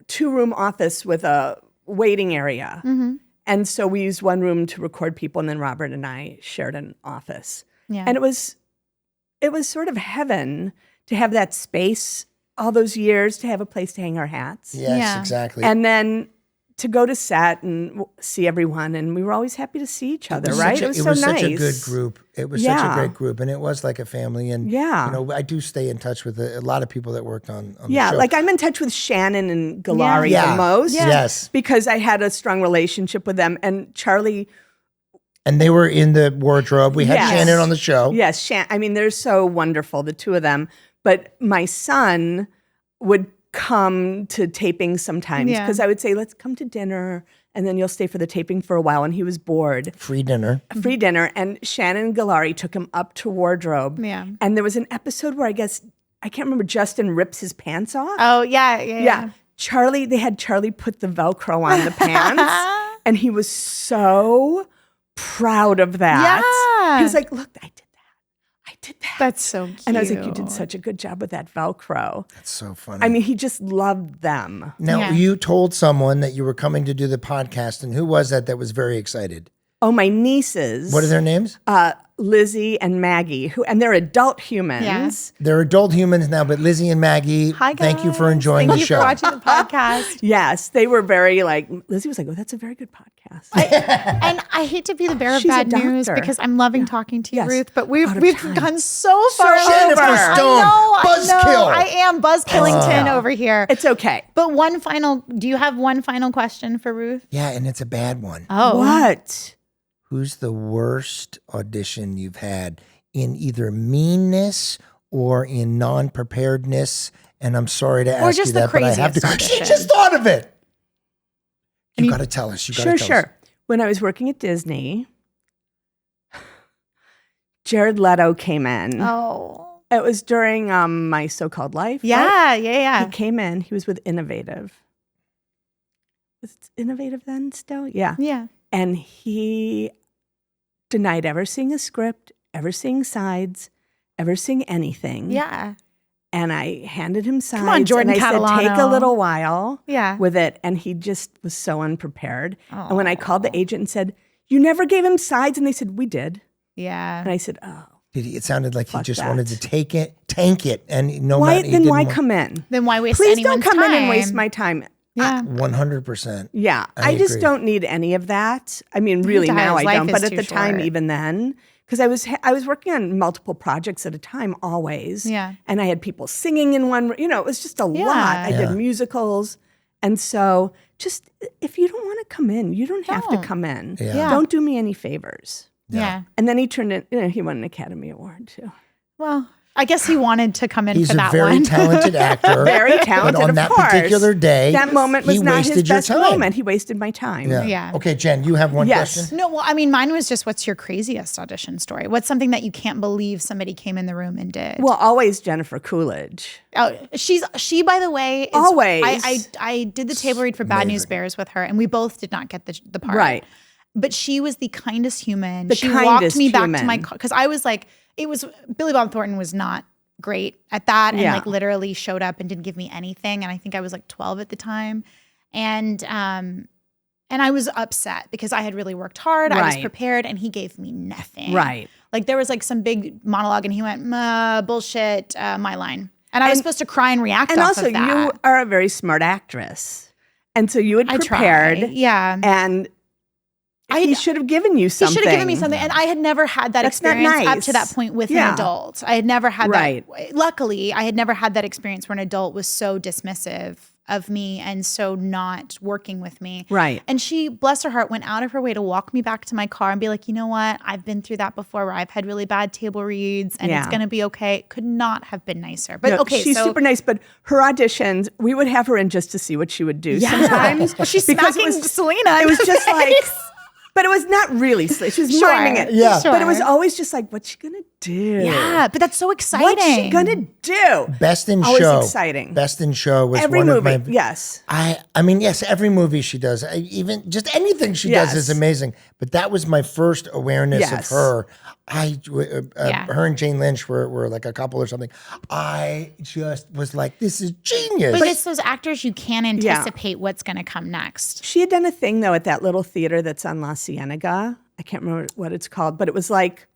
Speaker 3: two-room office with a waiting area.
Speaker 1: Mm-hmm.
Speaker 3: And so we used one room to record people, and then Robert and I shared an office.
Speaker 1: Yeah.
Speaker 3: And it was sort of heaven to have that space all those years, to have a place to hang our hats.
Speaker 2: Yes,
Speaker 1: Yeah.
Speaker 2: exactly.
Speaker 3: And then to go to set and see everyone, and we were always happy to see each other, right? It was so nice.
Speaker 2: such a good group. It was such a great group, and it was like a family. And I do stay in touch with a lot of people that worked on the show.
Speaker 3: like I'm in touch with Shannon and Galari
Speaker 2: Yeah.
Speaker 3: the most.
Speaker 2: Yes.
Speaker 3: Because I had a strong relationship with them. And Charlie,
Speaker 2: And they were in the wardrobe. We had
Speaker 3: Yes.
Speaker 2: Shannon on the show.
Speaker 3: yes, I mean, they're so wonderful, the two of them. But my son would come to taping sometimes
Speaker 1: Yeah.
Speaker 3: because I would say, let's come to dinner, and then you'll stay for the taping for a while. And he was bored.
Speaker 2: Free dinner.
Speaker 3: Free dinner. And Shannon Galari took him up to wardrobe.
Speaker 1: Yeah.
Speaker 3: And there was an episode where I can't remember, Justin rips his pants off.
Speaker 1: Oh, yeah.
Speaker 3: They had Charlie put the Velcro on the pants, and he was so proud of that.
Speaker 1: Yeah.
Speaker 3: He was like, look, I did that.
Speaker 1: That's so cute.
Speaker 3: And I was like, you did such a good job with that Velcro.
Speaker 2: That's so funny.
Speaker 3: I mean, he just loved them.
Speaker 2: now,
Speaker 1: Yeah.
Speaker 2: you told someone that you were coming to do the podcast, and who was that was very excited?
Speaker 3: Oh, my nieces.
Speaker 2: What are their names?
Speaker 3: Lizzie and Maggie, and they're adult humans.
Speaker 1: Yes.
Speaker 2: They're adult humans now, but Lizzie and Maggie,
Speaker 1: Hi,
Speaker 2: thank you for
Speaker 1: guys.
Speaker 2: enjoying
Speaker 1: Thank
Speaker 2: the
Speaker 1: you
Speaker 2: show.
Speaker 1: for watching the podcast.
Speaker 3: Yes, they were very Lizzie was like, oh, that's a very good podcast.
Speaker 1: And I hate to be the bearer of
Speaker 3: She's a
Speaker 1: bad news
Speaker 3: doctor.
Speaker 1: because I'm loving talking to you,
Speaker 3: Yes.
Speaker 1: Ruth, but we've
Speaker 3: Out of time.
Speaker 1: gone so far
Speaker 2: Jennifer
Speaker 1: over.
Speaker 2: Stone,
Speaker 1: I know.
Speaker 2: buzzkill.
Speaker 1: I am Buzz Killington over here.
Speaker 3: It's okay.
Speaker 1: But do you have one final question for Ruth?
Speaker 2: Yeah, and it's a bad one.
Speaker 1: Oh.
Speaker 3: What?
Speaker 2: Who's the worst audition you've had in either meanness or in non-preparedness? And I'm sorry to ask
Speaker 1: just
Speaker 2: you
Speaker 1: the
Speaker 2: that, but I have to.
Speaker 1: craziest
Speaker 2: She
Speaker 1: audition.
Speaker 2: just thought of it. You got to tell us. You got to tell us.
Speaker 3: Sure. When I was working at Disney, Jared Leto came in.
Speaker 1: Oh.
Speaker 3: It was during my so-called life. right?
Speaker 1: Yeah.
Speaker 3: He came in. He was with Innovative. Was it Innovative then still? Yeah.
Speaker 1: Yeah.
Speaker 3: And he denied ever seeing a script, ever seeing sides, ever seeing anything.
Speaker 1: Yeah.
Speaker 3: And I handed him sides.
Speaker 1: on, Jordan
Speaker 3: and I
Speaker 1: Catalano.
Speaker 3: said, take a little while
Speaker 1: Yeah.
Speaker 3: with it. And he just was so unprepared. And when I called the agent and said, you never gave him sides? And they said, we did.
Speaker 1: Yeah.
Speaker 3: And I said, oh.
Speaker 2: It sounded like he
Speaker 3: Fuck
Speaker 2: just
Speaker 3: that.
Speaker 2: wanted to tank it, and no
Speaker 3: Why,
Speaker 2: matter.
Speaker 3: then why come in?
Speaker 1: Then why waste
Speaker 3: Please
Speaker 1: anyone's
Speaker 3: don't come
Speaker 1: time?
Speaker 3: in and waste my time.
Speaker 1: Yeah.
Speaker 2: 100%.
Speaker 3: Yeah,
Speaker 2: I
Speaker 3: I just
Speaker 2: agree.
Speaker 3: don't need any of that. I mean, really
Speaker 1: Guys,
Speaker 3: now I
Speaker 1: life
Speaker 3: don't,
Speaker 1: is
Speaker 3: but at
Speaker 1: too
Speaker 3: the time,
Speaker 1: short.
Speaker 3: even then, because I was working on multiple projects at a time, always.
Speaker 1: Yeah.
Speaker 3: And I had people singing in one. It was just a lot. I
Speaker 2: Yeah.
Speaker 3: did musicals, and so just if you don't want to come in, you don't have to
Speaker 1: Don't.
Speaker 3: come in.
Speaker 2: Yeah.
Speaker 3: Don't do me any favors.
Speaker 1: Yeah.
Speaker 3: And then he turned in. He won an Academy Award too.
Speaker 1: Well, I guess he wanted to come in
Speaker 2: He's
Speaker 1: for that
Speaker 2: a very
Speaker 1: one.
Speaker 2: talented actor.
Speaker 3: Very talented,
Speaker 2: But on
Speaker 3: of
Speaker 2: that
Speaker 3: course.
Speaker 2: particular day,
Speaker 3: That moment was
Speaker 2: he
Speaker 3: not his
Speaker 2: wasted your
Speaker 3: best
Speaker 2: time.
Speaker 3: moment. He wasted my time.
Speaker 1: Yeah.
Speaker 2: Okay, Jen, you have one
Speaker 3: Yes.
Speaker 2: question?
Speaker 1: No, well, I mean, mine was just, what's your craziest audition story? What's something that you can't believe somebody came in the room and did?
Speaker 3: Well, always Jennifer Coolidge.
Speaker 1: Oh, she by the way, is,
Speaker 3: Always.
Speaker 1: I did the table read for Bad News Bears with her, and we both did not get the part.
Speaker 3: Right.
Speaker 1: But she was the kindest human.
Speaker 3: The
Speaker 1: she
Speaker 3: kindest
Speaker 1: walked me back to
Speaker 3: human.
Speaker 1: my car because I was like, Billy Bob Thornton was not great at that, and
Speaker 3: Yeah.
Speaker 1: like literally showed up and didn't give me anything. And I think I was like 12 at the time, and I was upset because I had really worked hard. I was
Speaker 3: Right.
Speaker 1: prepared, and he gave me nothing.
Speaker 3: Right.
Speaker 1: Like there was like some big monologue, and he went, bullshit, my line. And I was supposed to cry and react
Speaker 3: And
Speaker 1: off
Speaker 3: also,
Speaker 1: of that.
Speaker 3: you are a very smart actress. And so you had
Speaker 1: I
Speaker 3: prepared.
Speaker 1: try. Yeah.
Speaker 3: And he should have given you
Speaker 1: He
Speaker 3: something.
Speaker 1: should have given me something. And I had never had that
Speaker 3: That's not
Speaker 1: experience up
Speaker 3: nice.
Speaker 1: to that point with an
Speaker 3: Yeah.
Speaker 1: adult. I had never had
Speaker 3: Right.
Speaker 1: that. Luckily, I had never had that experience where an adult was so dismissive of me and so not working with me.
Speaker 3: Right.
Speaker 1: And she, bless her heart, went out of her way to walk me back to my car and be like, you know what? I've been through that before where I've had really bad table reads and it's
Speaker 3: Yeah.
Speaker 1: going to be okay. Could not have been nicer. But
Speaker 3: No,
Speaker 1: okay,
Speaker 3: she's
Speaker 1: so
Speaker 3: super nice, but her auditions, we would have her in just to see what she would do sometimes.
Speaker 1: Well, she's
Speaker 3: because
Speaker 1: smacking Selena.
Speaker 3: It was just like, but it was not really slick. She was
Speaker 1: Sure.
Speaker 3: miming it.
Speaker 2: Yeah.
Speaker 1: Sure.
Speaker 3: But it was always just like, what's she going to do?
Speaker 1: Yeah, but that's so exciting.
Speaker 3: What's she going to do?
Speaker 2: Best in
Speaker 3: Always
Speaker 2: Show.
Speaker 3: exciting.
Speaker 2: Best in Show was
Speaker 3: Every
Speaker 2: one
Speaker 3: movie,
Speaker 2: of my.
Speaker 3: yes.
Speaker 2: I mean, yes, every movie she does, even just anything she does
Speaker 3: Yes.
Speaker 2: is amazing. But that was my first awareness
Speaker 3: Yes.
Speaker 2: of her.
Speaker 1: Yeah.
Speaker 2: Her and Jane Lynch were like a couple or something. I just was like, this is genius.
Speaker 1: But it's those actors you can't anticipate what's going to come next.
Speaker 3: She had done a thing though at that little theater that's on La Cienega. I can't remember what it's called, but it was like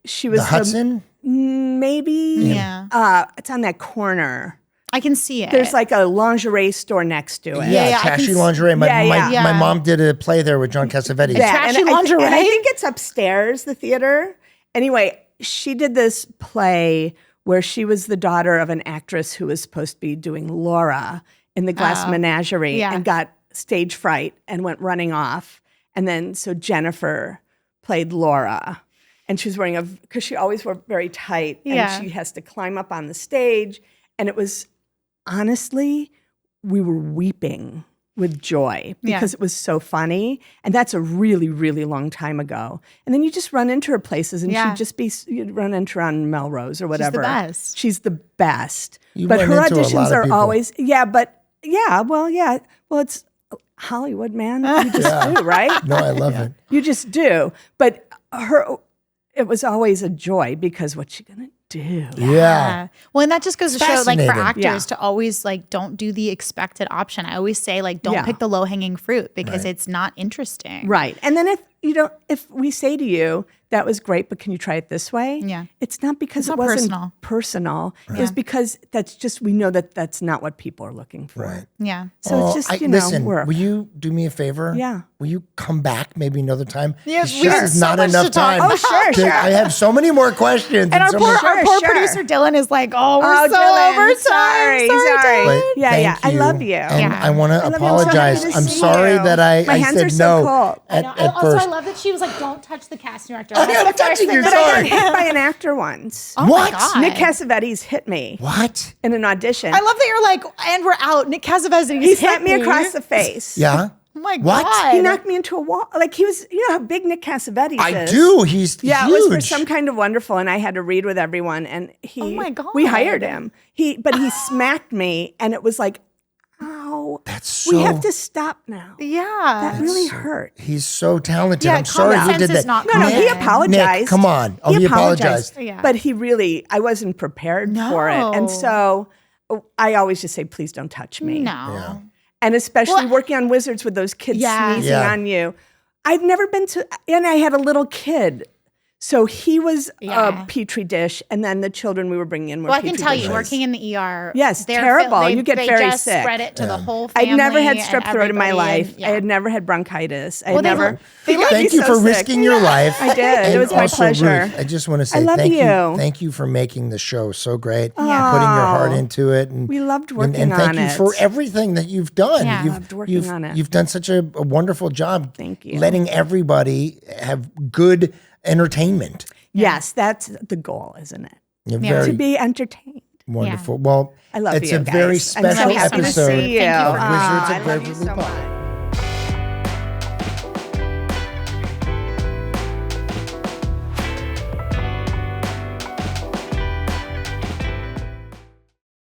Speaker 3: she was
Speaker 2: the Hudson.
Speaker 3: maybe.
Speaker 1: Yeah.
Speaker 3: It's on that corner.
Speaker 1: I can see it.
Speaker 3: There's like a lingerie store next to it.
Speaker 2: Yeah,
Speaker 1: yeah, I can
Speaker 2: Trashy
Speaker 1: s-
Speaker 2: Lingerie. My,
Speaker 3: Yeah, yeah.
Speaker 2: my mom did a play there with John Cassavetes.
Speaker 1: Trashy
Speaker 3: and
Speaker 1: Lingerie?
Speaker 3: I think it's upstairs, the theater. Anyway, she did this play where she was the daughter of an actress who was supposed to be doing Laura in the Glass Menagerie
Speaker 1: Yeah.
Speaker 3: and got stage fright and went running off. And then so Jennifer played Laura. And she was wearing because she always wore very tight.
Speaker 1: Yeah.
Speaker 3: And she has to climb up on the stage. And it was, honestly, we were weeping with joy because it was so funny. And that's a really, really long time ago. And then you just run into her places and you'd run into her on Melrose or whatever.
Speaker 1: best.
Speaker 3: She's the best.
Speaker 2: You
Speaker 3: But
Speaker 2: run
Speaker 3: her
Speaker 2: into a lot
Speaker 3: auditions
Speaker 2: of
Speaker 3: are
Speaker 2: people.
Speaker 3: always, well, it's Hollywood, man. You just do, right?
Speaker 2: No, I love it.
Speaker 3: You just do. But it was always a joy because what's she gonna do?
Speaker 2: Yeah.
Speaker 1: Well, and that just goes to show, like, for
Speaker 2: Fascinating.
Speaker 1: actors
Speaker 3: Yeah.
Speaker 1: to always, like, don't do the expected option. I always say, like, don't
Speaker 3: Yeah.
Speaker 1: pick the low hanging fruit because it's not interesting.
Speaker 3: Right. And then if we say to you, that was great, but can you try it this way?
Speaker 1: Yeah.
Speaker 3: It's not because
Speaker 1: It's
Speaker 3: it
Speaker 1: not
Speaker 3: wasn't personal. It was because we know that that's not what people are looking for.
Speaker 2: Right.
Speaker 1: Yeah.
Speaker 3: So it's just,
Speaker 2: listen,
Speaker 3: work.
Speaker 2: will you do me a favor?
Speaker 3: Yeah.
Speaker 2: Will you come back maybe another time?
Speaker 1: Yes,
Speaker 2: It's
Speaker 1: we
Speaker 2: just
Speaker 1: have
Speaker 2: is
Speaker 1: so
Speaker 2: not
Speaker 1: much
Speaker 2: enough
Speaker 1: to talk
Speaker 2: time.
Speaker 1: about.
Speaker 3: Oh, sure, sure.
Speaker 2: I have so many more questions.
Speaker 1: And our
Speaker 2: so
Speaker 1: poor,
Speaker 2: much-
Speaker 1: our poor
Speaker 3: Sure.
Speaker 1: producer Dylan is like, oh, we're
Speaker 3: Oh,
Speaker 1: so
Speaker 3: Dylan,
Speaker 1: over time.
Speaker 3: sorry.
Speaker 1: Dylan.
Speaker 2: But
Speaker 3: Yeah,
Speaker 2: thank
Speaker 3: yeah. I love you.
Speaker 2: And
Speaker 1: Yeah.
Speaker 2: I want to
Speaker 3: love you. I'm so happy
Speaker 2: apologize.
Speaker 3: to
Speaker 2: I'm
Speaker 3: see
Speaker 2: sorry
Speaker 3: you.
Speaker 2: that
Speaker 3: My
Speaker 2: I
Speaker 3: hands
Speaker 2: said
Speaker 3: are so
Speaker 2: no
Speaker 3: cold.
Speaker 2: at
Speaker 1: Also,
Speaker 2: first.
Speaker 1: I love that she was like, don't touch the casting director.
Speaker 2: Oh,
Speaker 1: That's
Speaker 2: yeah,
Speaker 1: the
Speaker 2: I'm touching
Speaker 1: first thing
Speaker 2: you,
Speaker 1: that
Speaker 3: But
Speaker 1: I
Speaker 3: I
Speaker 2: sorry.
Speaker 3: got hit by an actor once.
Speaker 1: Oh
Speaker 2: What?
Speaker 1: my God.
Speaker 3: Nick Cassavetes hit me
Speaker 2: What?
Speaker 3: in an audition.
Speaker 1: I love that you're like, and we're out. Nick Cassavetes.
Speaker 3: He hit me across the face.
Speaker 2: Yeah.
Speaker 1: Oh my
Speaker 2: What?
Speaker 1: God.
Speaker 3: He knocked me into a wall. Like he was, you know how big Nick Cassavetes
Speaker 2: I
Speaker 3: is?
Speaker 2: do. He's
Speaker 3: Yeah,
Speaker 2: huge.
Speaker 3: it was for Some Kind of Wonderful, and I had to read with everyone. And
Speaker 1: Oh my God.
Speaker 3: we hired him. But he smacked me, and it was like, ow.
Speaker 2: That's so.
Speaker 3: We have to stop now.
Speaker 1: Yeah.
Speaker 3: That really hurt.
Speaker 2: He's so talented.
Speaker 1: Yeah,
Speaker 2: I'm sorry
Speaker 1: common
Speaker 2: you did
Speaker 1: sense is
Speaker 2: that.
Speaker 1: not
Speaker 3: No, he
Speaker 1: common.
Speaker 3: apologized.
Speaker 2: Nick, come on. Oh, he apologized.
Speaker 1: Yeah.
Speaker 3: But he really, I wasn't prepared for it.
Speaker 1: No.
Speaker 3: And so I always just say, please don't touch me.
Speaker 1: No.
Speaker 3: And especially
Speaker 1: Well,
Speaker 3: working on Wizards with those kids
Speaker 1: Yeah.
Speaker 3: sneezing
Speaker 2: Yeah.
Speaker 3: on you. I've never been to, and I had a little kid. So he was
Speaker 1: Yeah.
Speaker 3: a petri dish, and then the children we were bringing in were
Speaker 1: Well, I can
Speaker 3: petri
Speaker 1: tell you,
Speaker 3: dishes.
Speaker 1: working in the ER,
Speaker 3: Yes,
Speaker 1: they're
Speaker 3: terrible.
Speaker 1: They,
Speaker 3: You get
Speaker 1: they
Speaker 3: very
Speaker 1: just
Speaker 3: sick.
Speaker 1: spread it to the whole family.
Speaker 3: I'd never had
Speaker 1: and
Speaker 3: strep throat in my
Speaker 1: everybody,
Speaker 3: life.
Speaker 1: and- yeah.
Speaker 3: I had never had bronchitis. I
Speaker 1: Well,
Speaker 3: had
Speaker 1: they
Speaker 3: never.
Speaker 1: were- they let
Speaker 2: Thank
Speaker 3: me
Speaker 2: you
Speaker 3: so
Speaker 2: for
Speaker 3: sick.
Speaker 2: risking your life.
Speaker 3: I did. It
Speaker 2: And
Speaker 3: was my
Speaker 2: also,
Speaker 3: pleasure.
Speaker 2: Ruth, I just want to say
Speaker 3: I love
Speaker 2: thank
Speaker 3: you.
Speaker 2: Thank you for making the show so great. Putting your heart into it. And
Speaker 3: We loved
Speaker 2: and
Speaker 3: working
Speaker 2: thank
Speaker 3: on
Speaker 2: you
Speaker 3: it.
Speaker 2: for everything that you've done.
Speaker 1: Yeah.
Speaker 2: You've,
Speaker 3: Loved working
Speaker 2: you've,
Speaker 3: on it.
Speaker 2: You've done such a wonderful job.
Speaker 3: Thank you.
Speaker 2: Letting everybody have good entertainment.
Speaker 3: Yes, that's the goal, isn't it?
Speaker 2: You're
Speaker 1: Yeah.
Speaker 2: very
Speaker 3: to be entertained.
Speaker 2: wonderful. Well,
Speaker 3: I love
Speaker 2: it's
Speaker 3: you
Speaker 2: a very
Speaker 3: guys. I'm so
Speaker 2: special
Speaker 3: happy to
Speaker 2: episode
Speaker 3: see you.
Speaker 2: of Wizards
Speaker 3: I
Speaker 2: of
Speaker 3: love you
Speaker 2: Waverly
Speaker 3: so
Speaker 2: Place.
Speaker 3: much.